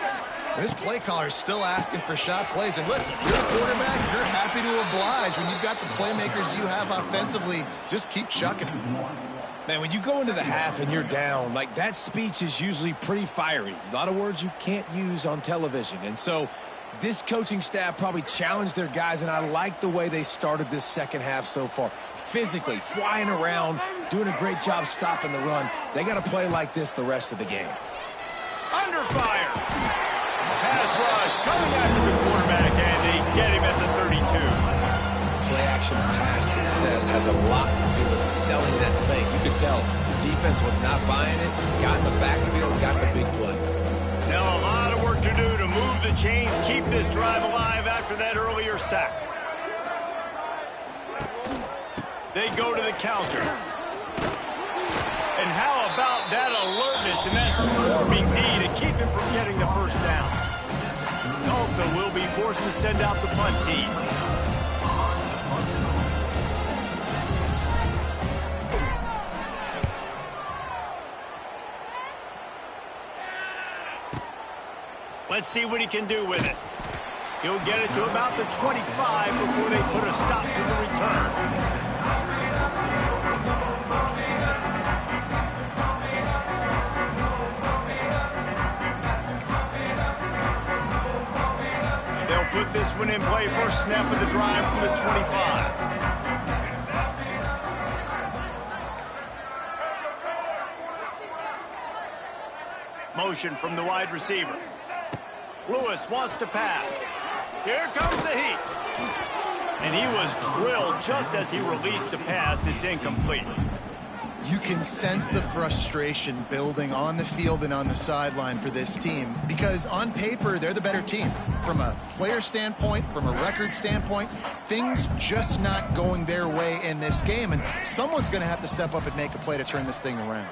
And this play caller is still asking for shot plays. And listen, you're a quarterback, you're happy to oblige. When you've got the playmakers you have offensively, just keep chucking. Man, when you go into the half and you're down, like that speech is usually pretty fiery. A lot of words you can't use on television. And so this coaching staff probably challenged their guys, and I like the way they started this second half so far. Physically, flying around, doing a great job stopping the run. They got to play like this the rest of the game. Under fire. Pass rush coming after the quarterback, and they get him at the 32. Play-action pass success has a lot to do with selling that thing. You could tell the defense was not buying it, got in the backfield, got the big play. Now a lot of work to do to move the chains, keep this drive alive after that earlier sack. They go to the counter. And how about that alertness and that swarming D to keep him from getting the first down? Also will be forced to send out the punt team. Let's see what he can do with it. He'll get it to about the 25 before they put a stop to the return. They'll put this one in play, first snap of the drive from the 25. Motion from the wide receiver. Lewis wants to pass. Here comes the heat. And he was drilled just as he released the pass. It's incomplete. You can sense the frustration building on the field and on the sideline for this team, because on paper, they're the better team. From a player standpoint, from a record standpoint, things just not going their way in this game, and someone's going to have to step up and make a play to turn this thing around.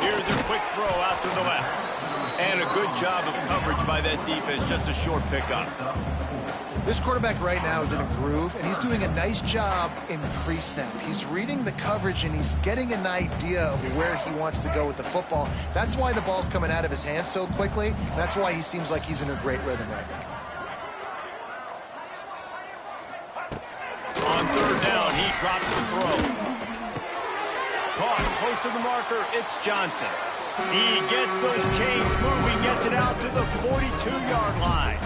Here's a quick throw out to the left. And a good job of coverage by that defense, just a short pickup. This quarterback right now is in a groove, and he's doing a nice job in pre-snap. He's reading the coverage, and he's getting an idea of where he wants to go with the football. That's why the ball's coming out of his hands so quickly, and that's why he seems like he's in a great rhythm right now. On third down, he drops the throw. Caught close to the marker, it's Johnson. He gets those chains moving, gets it out to the 42-yard line.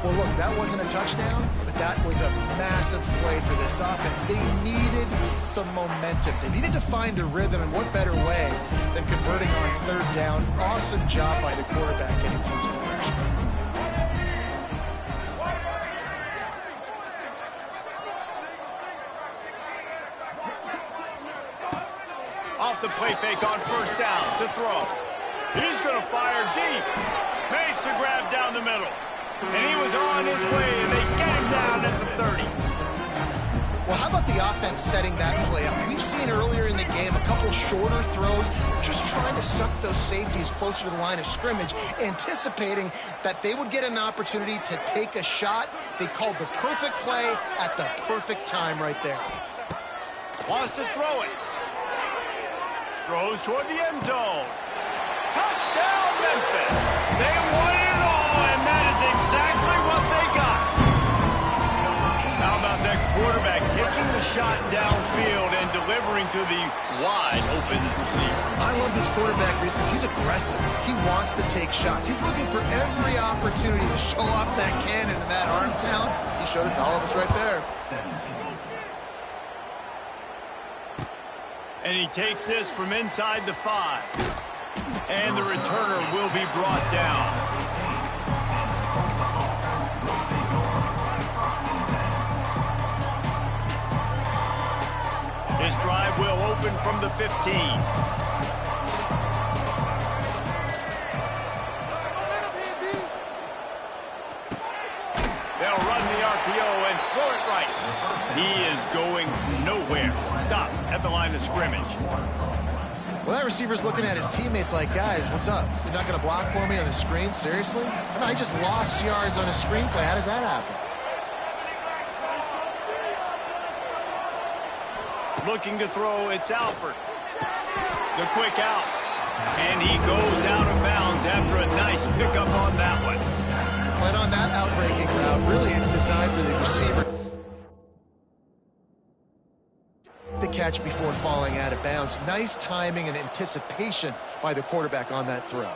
Well, look, that wasn't a touchdown, but that was a massive play for this offense. They needed some momentum. They needed to find a rhythm, and what better way than converting on third down. Awesome job by the quarterback getting through his progression. Off the play fake on first down to throw. He's going to fire deep. Makes the grab down the middle. And he was on his way, and they get him down at the 30. Well, how about the offense setting that play up? We've seen earlier in the game a couple shorter throws, just trying to suck those safeties closer to the line of scrimmage, anticipating that they would get an opportunity to take a shot. They called the perfect play at the perfect time right there. Wants to throw it. Throws toward the end zone. Touchdown, Memphis. They won it all, and that is exactly what they got. How about that quarterback taking the shot downfield and delivering to the wide-open receiver? I love this quarterback, Reese, because he's aggressive. He wants to take shots. He's looking for every opportunity to show off that cannon and that arm talent. He showed it to all of us right there. And he takes this from inside the 5. And the returner will be brought down. This drive will open from the 15. They'll run the RPO and throw it right. He is going nowhere. Stop at the line of scrimmage. Well, that receiver's looking at his teammates like, guys, what's up? You're not going to block for me on the screen? Seriously? I mean, I just lost yards on a screenplay. How does that happen? Looking to throw, it's Alford. The quick out. And he goes out of bounds after a nice pickup on that one. But on that outbreaking route, really it's designed for the receiver. The catch before falling out of bounds. Nice timing and anticipation by the quarterback on that throw.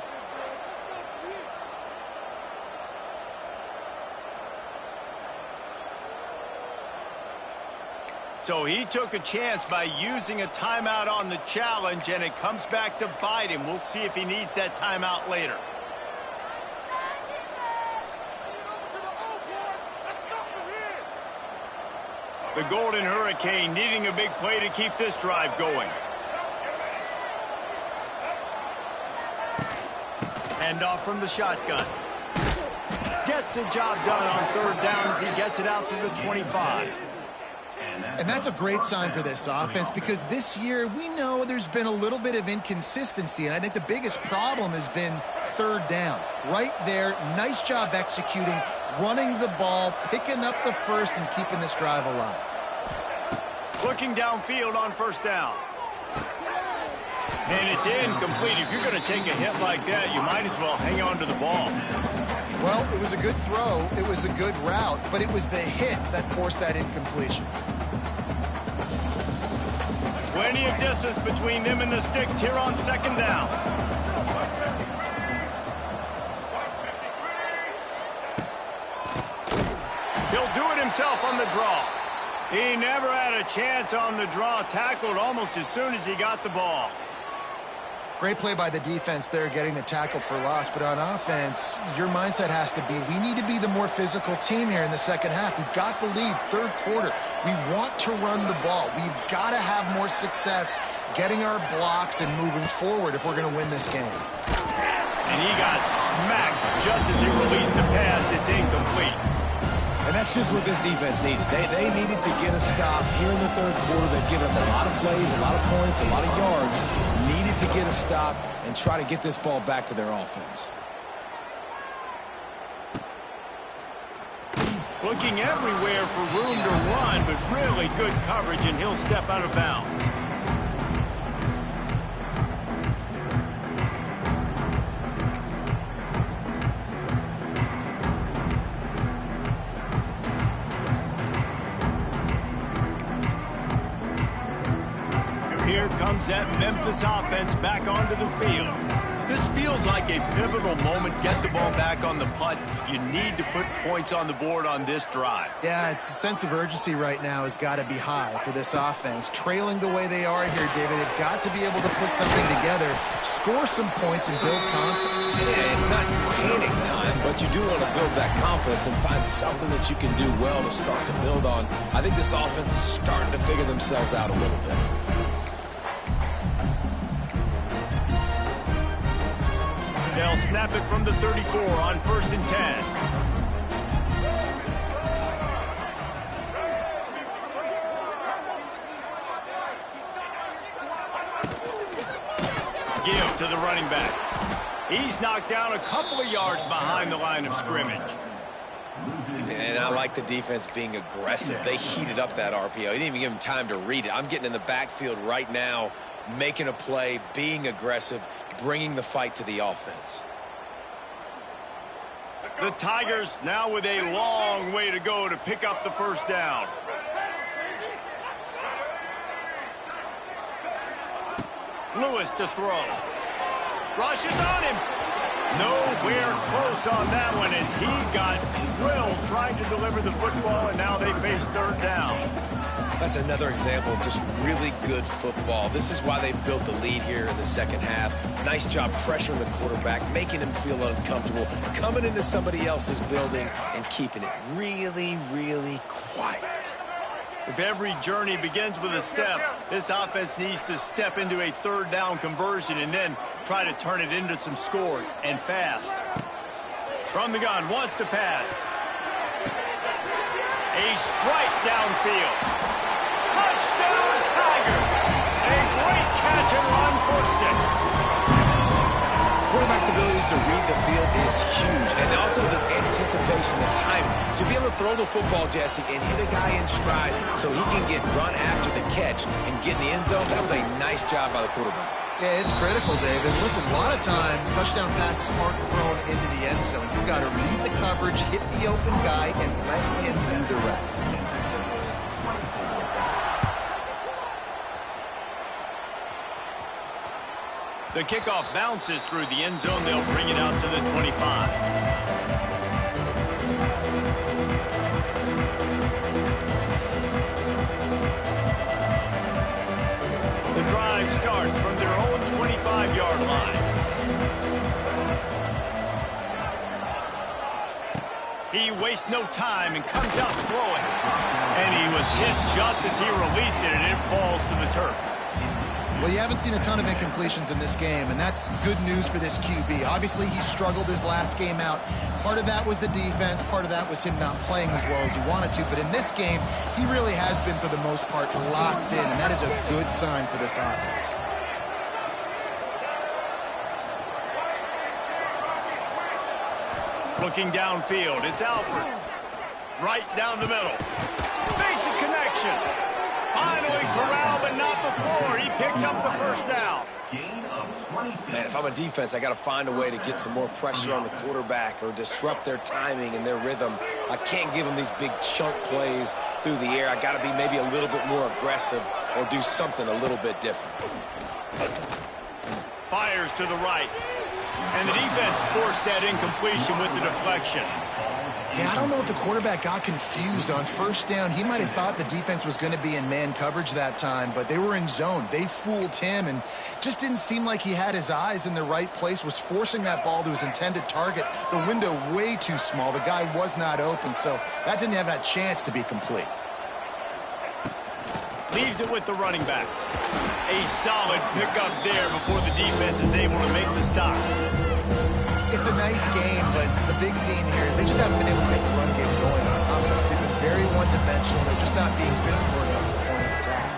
So he took a chance by using a timeout on the challenge, and it comes back to bite him. We'll see if he needs that timeout later. The Golden Hurricane needing a big play to keep this drive going. Hand off from the shotgun. Gets the job done on third down as he gets it out to the 25. And that's a great sign for this offense because this year we know there's been a little bit of inconsistency, and I think the biggest problem has been third down. Right there, nice job executing, running the ball, picking up the first, and keeping this drive alive. Looking downfield on first down. And it's incomplete. If you're going to take a hit like that, you might as well hang on to the ball. Well, it was a good throw, it was a good route, but it was the hit that forced that incompletion. Plenty of distance between them and the sticks here on second down. He'll do it himself on the draw. He never had a chance on the draw, tackled almost as soon as he got the ball. Great play by the defense there, getting the tackle for loss. But on offense, your mindset has to be, we need to be the more physical team here in the second half. We've got the lead, third quarter. We want to run the ball. We've got to have more success getting our blocks and moving forward if we're going to win this game. And he got smacked just as he released the pass. It's incomplete. And that's just what this defense needed. They needed to get a stop here in the third quarter. They've given up a lot of plays, a lot of points, a lot of yards. Needed to get a stop and try to get this ball back to their offense. Looking everywhere for room to run, but really good coverage, and he'll step out of bounds. Here comes that Memphis offense back onto the field. This feels like a pivotal moment. Get the ball back on the punt. You need to put points on the board on this drive. Yeah, it's a sense of urgency right now has got to be high for this offense. Trailing the way they are here, David, they've got to be able to put something together, score some points, and build confidence. Yeah, it's not panic time, but you do want to build that confidence and find something that you can do well to start to build on. I think this offense is starting to figure themselves out a little bit. They'll snap it from the 34 on 1st and 10. Give to the running back. He's knocked down a couple of yards behind the line of scrimmage. And I like the defense being aggressive. They heated up that RPO. He didn't even give him time to read it. I'm getting in the backfield right now, making a play, being aggressive, bringing the fight to the offense. The Tigers now with a long way to go to pick up the first down. Lewis to throw. Rushes on him. Nowhere close on that one as he got drilled trying to deliver the football, and now they face third down. That's another example of just really good football. This is why they built the lead here in the second half. Nice job pressuring the quarterback, making him feel uncomfortable, coming into somebody else's building and keeping it really, really quiet. If every journey begins with a step, this offense needs to step into a third down conversion and then try to turn it into some scores, and fast. From the gun, wants to pass. A strike downfield. Touchdown, Tiger! A great catch and run for 6. Quarterback's abilities to read the field is huge, and also the anticipation, the timing. To be able to throw the football, Jesse, and hit a guy in stride so he can get run after the catch and get in the end zone, that was a nice job by the quarterback. Yeah, it's critical, David. Listen, a lot of times touchdown passes aren't thrown into the end zone. You've got to read the coverage, hit the open guy, and let him do the rest. The kickoff bounces through the end zone. They'll bring it out to the 25. The drive starts from their own 25-yard line. He wastes no time and comes out throwing. And he was hit just as he released it, and it falls to the turf. Well, you haven't seen a ton of incompletions in this game, and that's good news for this QB. Obviously, he struggled his last game out. Part of that was the defense. Part of that was him not playing as well as he wanted to. But in this game, he really has been, for the most part, locked in, and that is a good sign for this offense. Looking downfield, it's Alford. Right down the middle. Makes a connection. Finally corralled, but not before. He picked up the first down. Man, if I'm a defense, I got to find a way to get some more pressure on the quarterback or disrupt their timing and their rhythm. I can't give them these big chunk plays through the air. I got to be maybe a little bit more aggressive or do something a little bit different. Fires to the right. And the defense forced that incompletion with the deflection. Yeah, I don't know if the quarterback got confused on first down. He might have thought the defense was going to be in man coverage that time, but they were in zone. They fooled him and just didn't seem like he had his eyes in the right place, was forcing that ball to his intended target. The window way too small. The guy was not open, so that didn't have that chance to be complete. Leaves it with the running back. A solid pickup there before the defense is able to make the stop. It's a nice game, but the big theme here is they just haven't been able to make the run game going on offense. They've been very one-dimensional. They're just not being physical enough at the point of attack.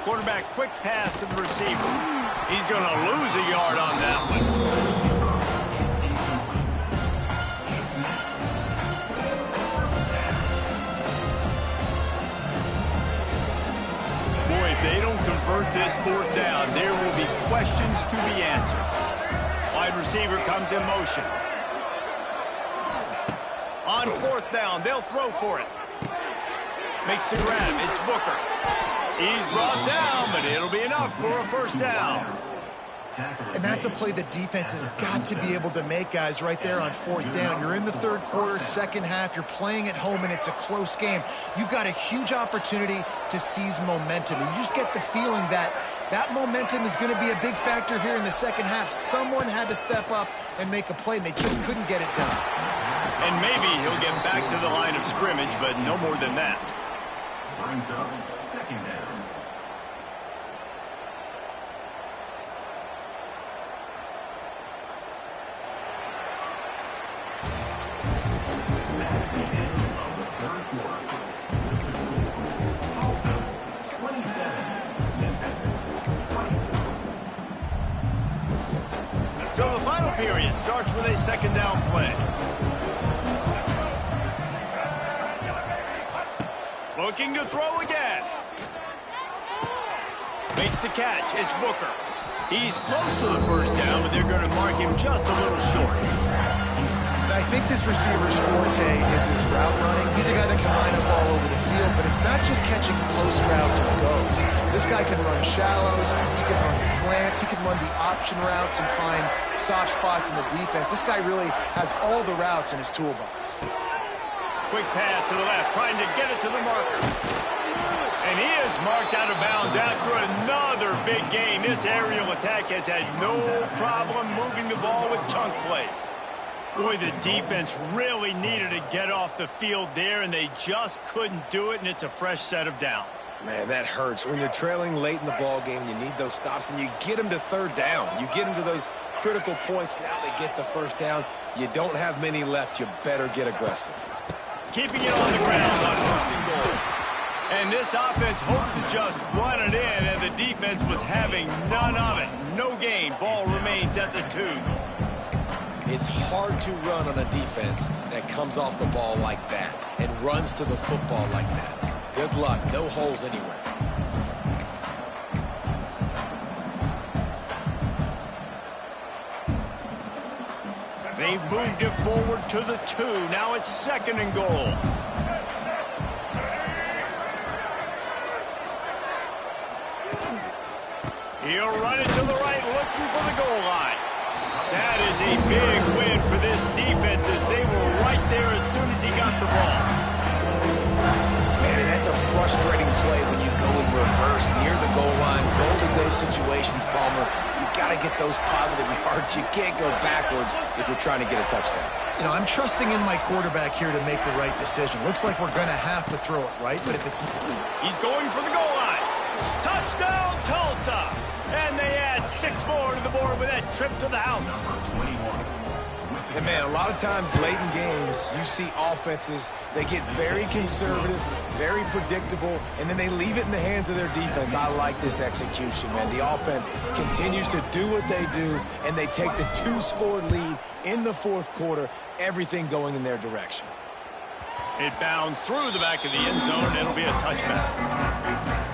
Quarterback quick pass to the receiver. He's going to lose a yard on that one. If they don't convert this fourth down, there will be questions to be answered. Wide receiver comes in motion. On fourth down, they'll throw for it. Makes the grab. It's Booker. He's brought down, but it'll be enough for a first down. And that's a play the defense has got to be able to make, guys, right there on fourth down. You're in the third quarter, second half. You're playing at home, and it's a close game. You've got a huge opportunity to seize momentum. And you just get the feeling that that momentum is going to be a big factor here in the second half. Someone had to step up and make a play, and they just couldn't get it done. And maybe he'll get back to the line of scrimmage, but no more than that. Brings up second down. period starts with a second down play. Looking to throw again. Makes the catch. It's Booker. He's close to the first down, but they're going to mark him just a little short. I think this receiver's forte is his route running. He's a guy that can line up all over the field, but it's not just catching post routes and goes. This guy can run shallows, he can run slants, he can run the option routes and find soft spots in the defense. This guy really has all the routes in his toolbox. Quick pass to the left, trying to get it to the marker. And he is marked out of bounds after another big gain. This aerial attack has had no problem moving the ball with chunk plays. Boy, the defense really needed to get off the field there, and they just couldn't do it, and it's a fresh set of downs. Man, that hurts. When you're trailing late in the ball game, you need those stops, and you get them to third down. You get them to those critical points. Now they get the first down. You don't have many left. You better get aggressive. Keeping it on the ground on first and goal. And this offense hoped to just run it in, and the defense was having none of it. No gain. Ball remains at the 2. It's hard to run on a defense that comes off the ball like that and runs to the football like that. Good luck. No holes anywhere. They've moved it forward to the 2. Now it's second and goal. He'll run it to the right, looking for the goal line. That is a big win for this defense as they were right there as soon as he got the ball. Man, and that's a frustrating play when you go in reverse near the goal line. Goal to go situations, Palmer. You got to get those positive yards. You can't go backwards if you're trying to get a touchdown. You know, I'm trusting in my quarterback here to make the right decision. Looks like we're going to have to throw it, right? But if it's... He's going for the goal line. Touchdown, Tulsa! And they add 6 more to the board with that trip to the house. And man, a lot of times late in games, you see offenses, they get very conservative, very predictable, and then they leave it in the hands of their defense. I like this execution, man. The offense continues to do what they do, and they take the 2-score lead in the fourth quarter, everything going in their direction. It bounds through the back of the end zone, and it'll be a touchback.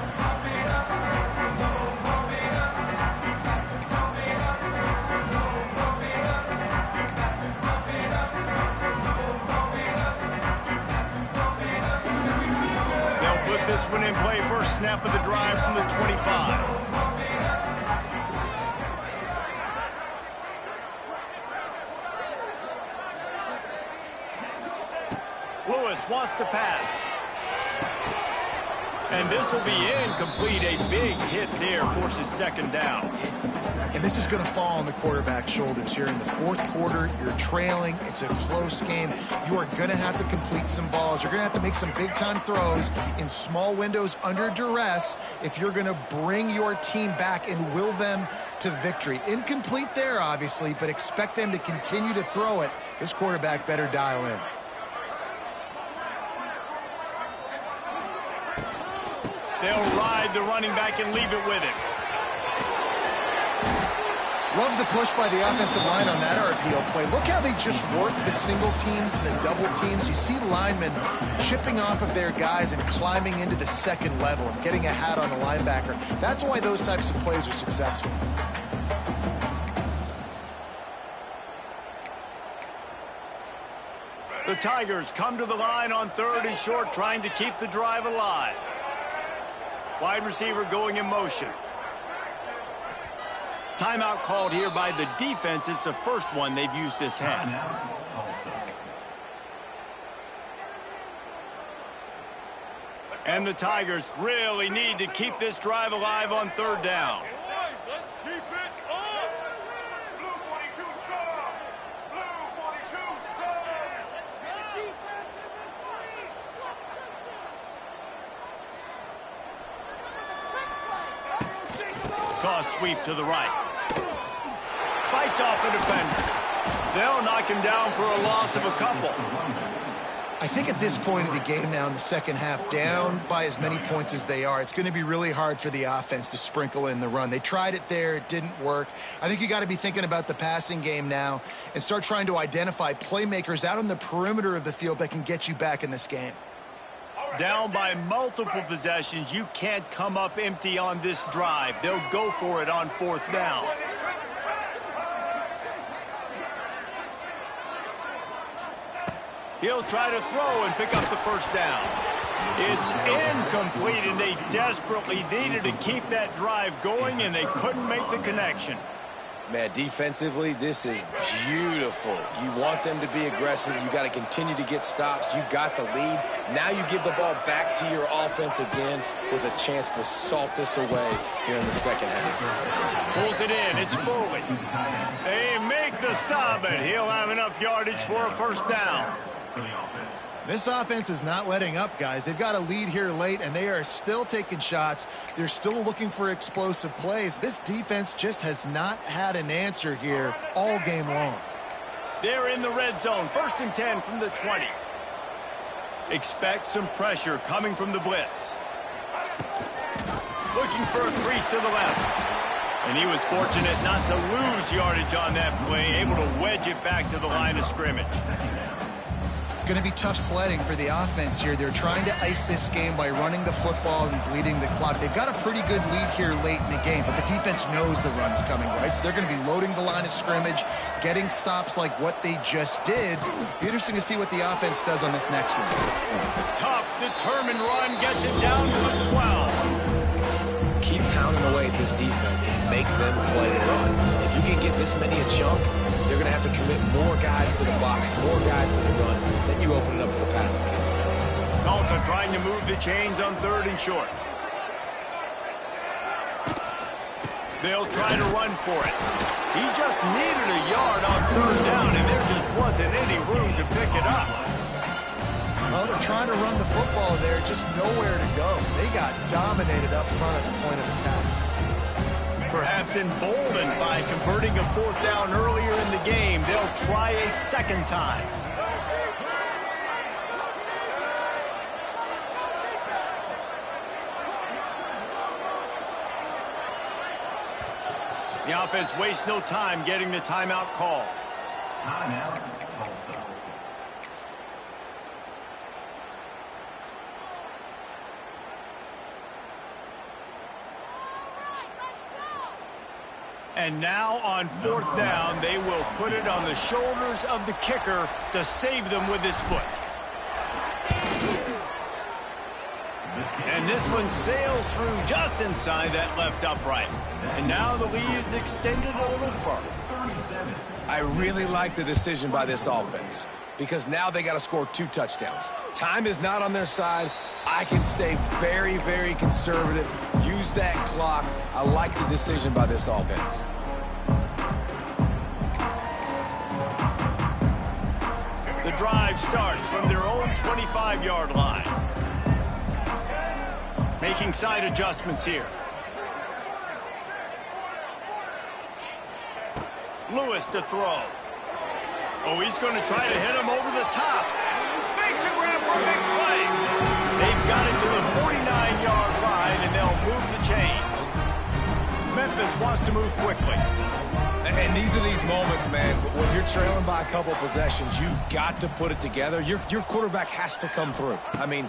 This one in play, first snap of the drive from the 25. Lewis wants to pass. And this will be incomplete. A big hit there forces second down. And this is going to fall on the quarterback's shoulders here in the fourth quarter. You're trailing. It's a close game. You are going to have to complete some balls. You're going to have to make some big-time throws in small windows under duress if you're going to bring your team back and will them to victory. Incomplete there, obviously, but expect them to continue to throw it. This quarterback better dial in. They'll ride the running back and leave it with him. Love the push by the offensive line on that RPO play. Look how they just work the single teams and the double teams. You see linemen chipping off of their guys and climbing into the second level and getting a hat on the linebacker. That's why those types of plays are successful. The Tigers come to the line on 3rd and short, trying to keep the drive alive. Wide receiver going in motion. Timeout called here by the defense. It's the first one they've used this half. And the Tigers really need to keep this drive alive on 3rd down. Let's keep it up. Blue 42 strong. Blue 42 strong. Toss sweep to the right. Fights off a defender. They'll knock him down for a loss of a couple. I think at this point of the game now in the second half, down by as many points as they are, it's going to be really hard for the offense to sprinkle in the run. They tried it there. It didn't work. I think you got to be thinking about the passing game now and start trying to identify playmakers out on the perimeter of the field that can get you back in this game. Down by multiple possessions, you can't come up empty on this drive. They'll go for it on fourth down. He'll try to throw and pick up the first down. It's incomplete, and they desperately needed to keep that drive going, and they couldn't make the connection. Man, defensively, this is beautiful. You want them to be aggressive. You got to continue to get stops. You got the lead. Now you give the ball back to your offense again with a chance to salt this away here in the second half. Pulls it in. It's Foley. They make the stop, and he'll have enough yardage for a first down. This offense is not letting up, guys. They've got a lead here late, and they are still taking shots. They're still looking for explosive plays. This defense just has not had an answer here all game long. They're in the red zone. 1st and 10 from the 20. Expect some pressure coming from the blitz. Looking for a crease to the left. And he was fortunate not to lose yardage on that play, able to wedge it back to the line of scrimmage. It's going to be tough sledding for the offense here. They're trying to ice this game by running the football and bleeding the clock. They've got a pretty good lead here late in the game, but the defense knows the run's coming, right? So they're going to be loading the line of scrimmage, getting stops like what they just did. Be interesting to see what the offense does on this next one. Tough, determined run gets it down to the 12. Keep pounding away at this defense and make them play the run. If you can get this many a chunk, they're going to have to commit more guys to the box, more guys to the run. Then you open it up for the passing game. Also trying to move the chains on 3rd and short. They'll try to run for it. He just needed a yard on 3rd down, and there just wasn't any room to pick it up. Well, they're trying to run the football there, just nowhere to go. They got dominated up front at the point of attack. Perhaps emboldened by converting a 4th down earlier in the game, they'll try a second time. The offense wastes no time getting the timeout call. Timeout, Tulsa. And now on 4th down, they will put it on the shoulders of the kicker to save them with his foot. And this one sails through just inside that left upright. And now the lead is extended a little further. I really like the decision by this offense because now they got to score 2 touchdowns. Time is not on their side. I can stay very, very conservative. Use that clock. I like the decision by this offense. The drive starts from their own 25-yard line. Making side adjustments here. Lewis to throw. Oh, he's going to try to hit him over the top. Makes a grab for a big play. They've got it to the 49-yard line, and they'll move the chains. Memphis wants to move quickly. And these are these moments, man, when you're trailing by a couple of possessions, you've got to put it together. Your quarterback has to come through. I mean,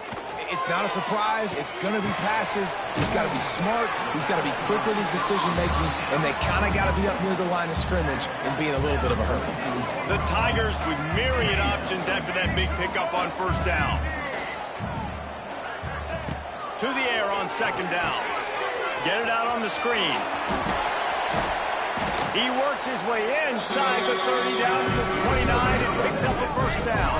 it's not a surprise. It's going to be passes. He's got to be smart. He's got to be quick with his decision-making, and they kind of got to be up near the line of scrimmage and be in a little bit of a hurry. The Tigers with myriad options after that big pickup on 1st down. To the air on 2nd down. Get it out on the screen. He works his way inside the 30 down to the 29 and picks up a 1st down.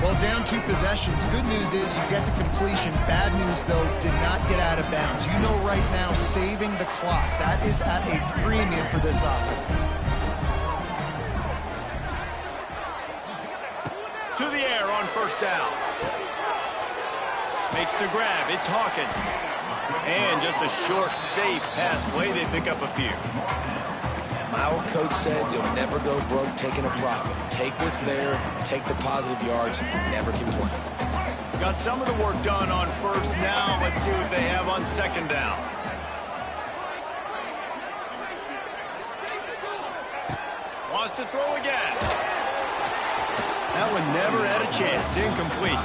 Well, down 2 possessions. Good news is you get the completion. Bad news, though, did not get out of bounds. You know right now, saving the clock. That is at a premium for this offense. To the air on 1st down. Makes the grab. It's Hawkins. And just a short, safe pass play. They pick up a few. My old coach said you'll never go broke taking a profit. Take what's there, take the positive yards, and never complain. Got some of the work done on first. Now let's see what they have on second down. Wants to throw again. That one never had a chance. Incomplete.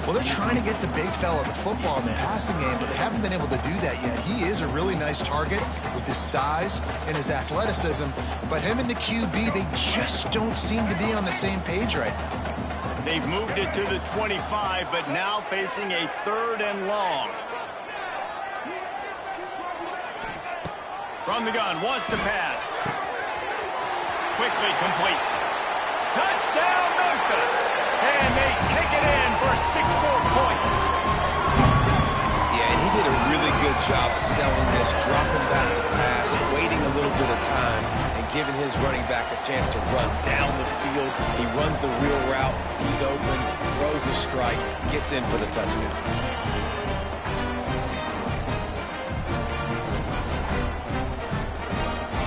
Well, they're trying to get the big fella the football in the passing game, but they haven't been able to do that yet. He is a really nice target with his size and his athleticism, but him and the QB, they just don't seem to be on the same page right now. They've moved it to the 25, but now facing a 3rd and long. From the gun, wants to pass. Quickly complete. Touchdown, Memphis! And they take it in for 6 more points. Yeah, and he did a really good job selling this, dropping back to pass, waiting a little bit of time, and giving his running back a chance to run down the field. He runs the real route. He's open, throws a strike, gets in for the touchdown.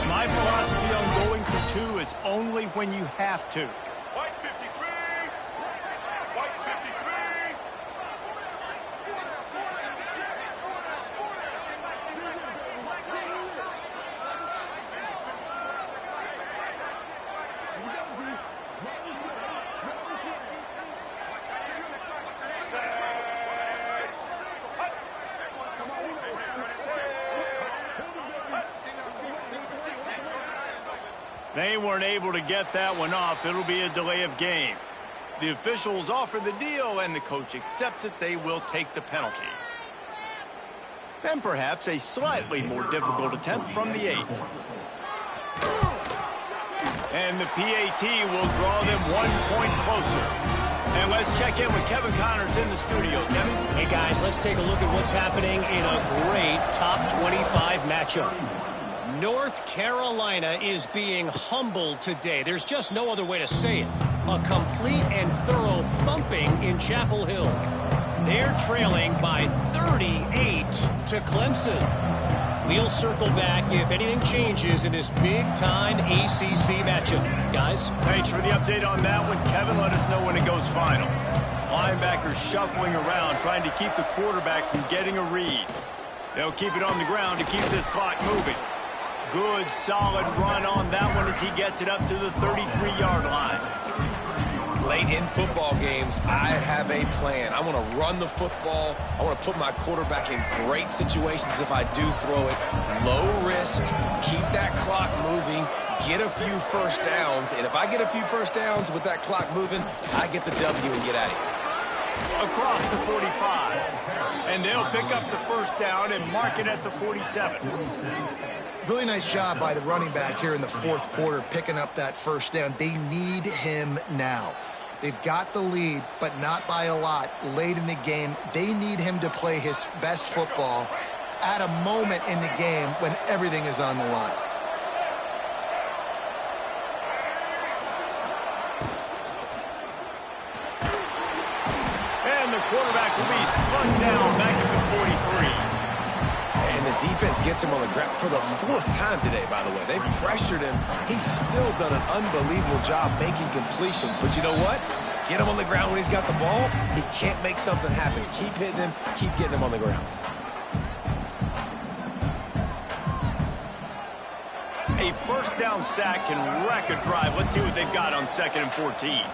My philosophy on going for 2 is only when you have to. White 53. White 53. They weren't able to get that one off. It'll be a delay of game. The officials offer the deal, and the coach accepts it. They will take the penalty. And perhaps a slightly more difficult attempt from the 8. And the PAT will draw them 1 point closer. And let's check in with Kevin Connors in the studio. Kevin? Hey, guys, let's take a look at what's happening in a great top 25 matchup. North Carolina is being humbled today. There's just no other way to say it. A complete and thorough thumping in Chapel Hill. They're trailing by 38 to Clemson. We'll circle back if anything changes in this big-time ACC matchup. Guys? Thanks for the update on that one. Kevin, let us know when it goes final. Linebackers shuffling around, trying to keep the quarterback from getting a read. They'll keep it on the ground to keep this clock moving. Good, solid run on that one as he gets it up to the 33-yard line. Late in football games, I have a plan. I want to run the football. I want to put my quarterback in great situations if I do throw it. Low risk, keep that clock moving, get a few first downs. And if I get a few first downs with that clock moving, I get the W and get out of here. Across the 45. And they'll pick up the first down and mark it at the 47. Really nice job by the running back here in the 4th quarter, picking up that first down. They need him now. They've got the lead, but not by a lot. Late in the game, they need him to play his best football at a moment in the game when everything is on the line. And the quarterback will be slugged down back at the 43. And the defense gets him on the ground for the 4th time today, by the way. They've pressured him. He's still done an unbelievable job making completions. But you know what? Get him on the ground when he's got the ball. He can't make something happen. Keep hitting him. Keep getting him on the ground. A first down sack can wreck a drive. Let's see what they've got on 2nd and 14.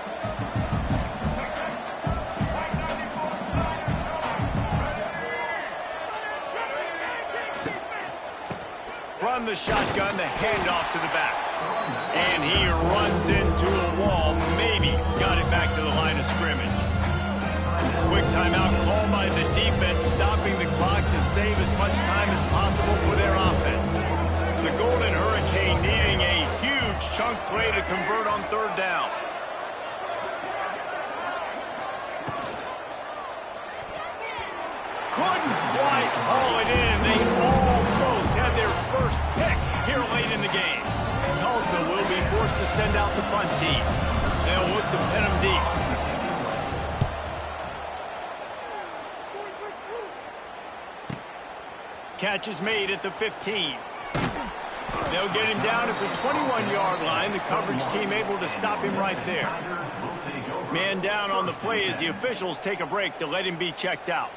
From the shotgun, the handoff to the back. And he runs into a wall. Maybe got it back to the line of scrimmage. Quick timeout called by the defense, stopping the clock to save as much time as possible for their offense. The Golden Hurricane needing a huge chunk play to convert on 3rd down. Couldn't quite haul it in. They almost had their first pick here late in the game. Tulsa will be forced to send out the punt team. They'll look to pin them deep. Catch is made at the 15. They'll get him down at the 21-yard line. The coverage team able to stop him right there. Man down on the play as the officials take a break to let him be checked out.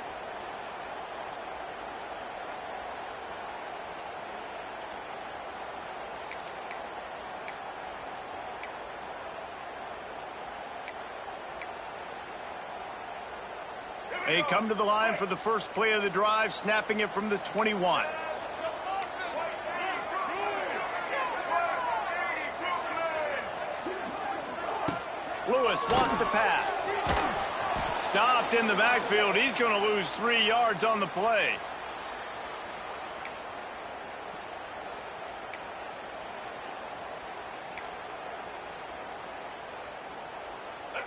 They come to the line for the first play of the drive, snapping it from the 21. Lewis wants to pass. Stopped in the backfield. He's going to lose 3 yards on the play.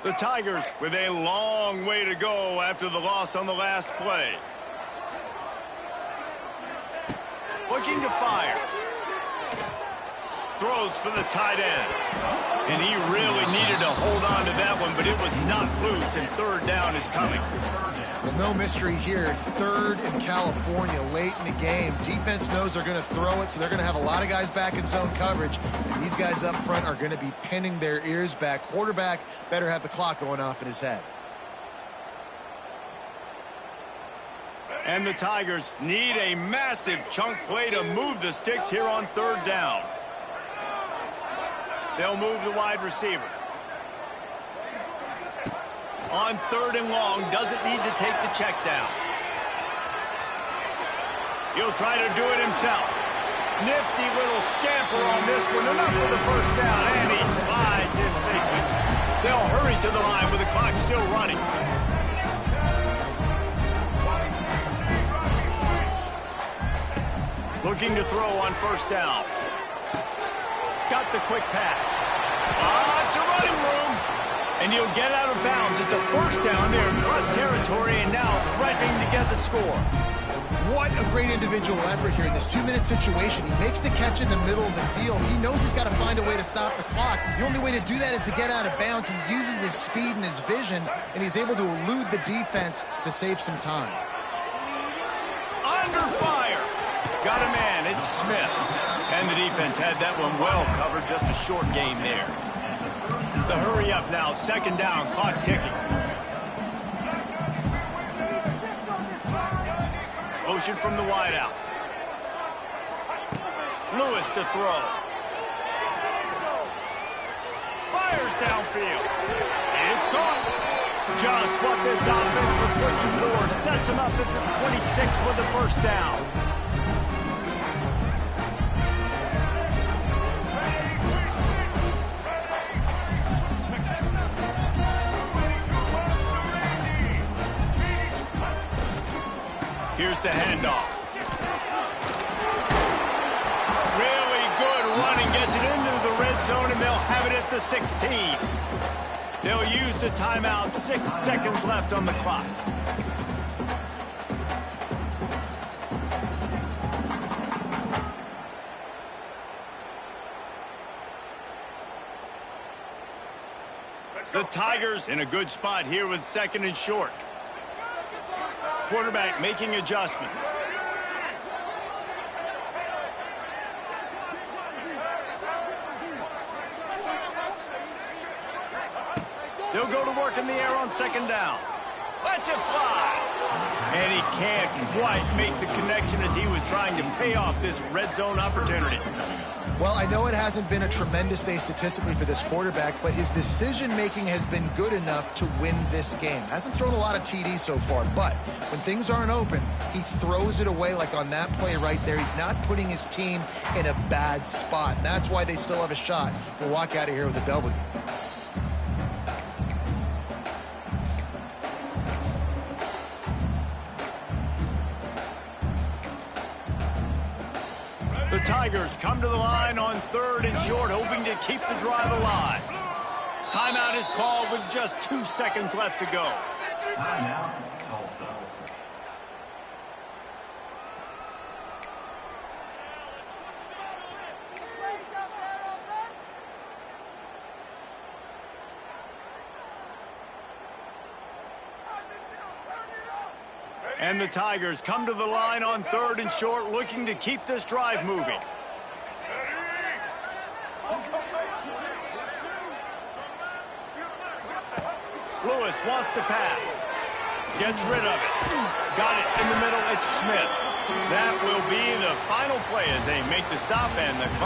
The Tigers with a long way to go after the loss on the last play. Looking to fire. Throws for the tight end. And he really needed to hold on to that one, but it was not loose, and third down is coming. Well, no mystery here. Third in California late in the game. Defense knows they're going to throw it, so they're going to have a lot of guys back in zone coverage. And these guys up front are going to be pinning their ears back. Quarterback better have the clock going off in his head. And the Tigers need a massive chunk play to move the sticks here on third down. They'll move the wide receiver. On third and long, doesn't need to take the check down. He'll try to do it himself. Nifty little scamper on this one. Enough for the first down, and he slides in safely. They'll hurry to the line with the clock still running. Looking to throw on first down. Got the quick pass. It's a running room. And he'll get out of bounds. It's a first down there in plus territory, and now threatening to get the score. What a great individual effort here in this 2-minute situation. He makes the catch in the middle of the field. He knows he's got to find a way to stop the clock. The only way to do that is to get out of bounds. He uses his speed and his vision, and he's able to elude the defense to save some time. Under fire. Got a man. It's Smith. And the defense had that one well covered. Just a short game there. The hurry up now. Second down. Clock ticking. Motion from the wideout. Lewis to throw. Fires downfield. It's caught. Just what this offense was looking for. Sets him up at the 26 with the first down. Here's the handoff. Really good running. Gets it into the red zone, and they'll have it at the 16. They'll use the timeout. 6 seconds left on the clock. The Tigers in a good spot here with second and short. Quarterback making adjustments. They'll go to work in the air on second down. Lets it fly. And he can't quite make the connection as he was trying to pay off this red zone opportunity. Well, I know it hasn't been a tremendous day statistically for this quarterback, but his decision-making has been good enough to win this game. Hasn't thrown a lot of TDs so far, but when things aren't open, he throws it away like on that play right there. He's not putting his team in a bad spot. And that's why they still have a shot to walk out of here with a W. The Tigers come to the line on third and short, hoping to keep the drive alive. Timeout is called with just 2 seconds left to go. Timeout, Tulsa. And the Tigers come to the line on third and short, looking to keep this drive moving. Lewis wants to pass. Gets rid of it. Got it in the middle. It's Smith. That will be the final play as they make the stop and the clock.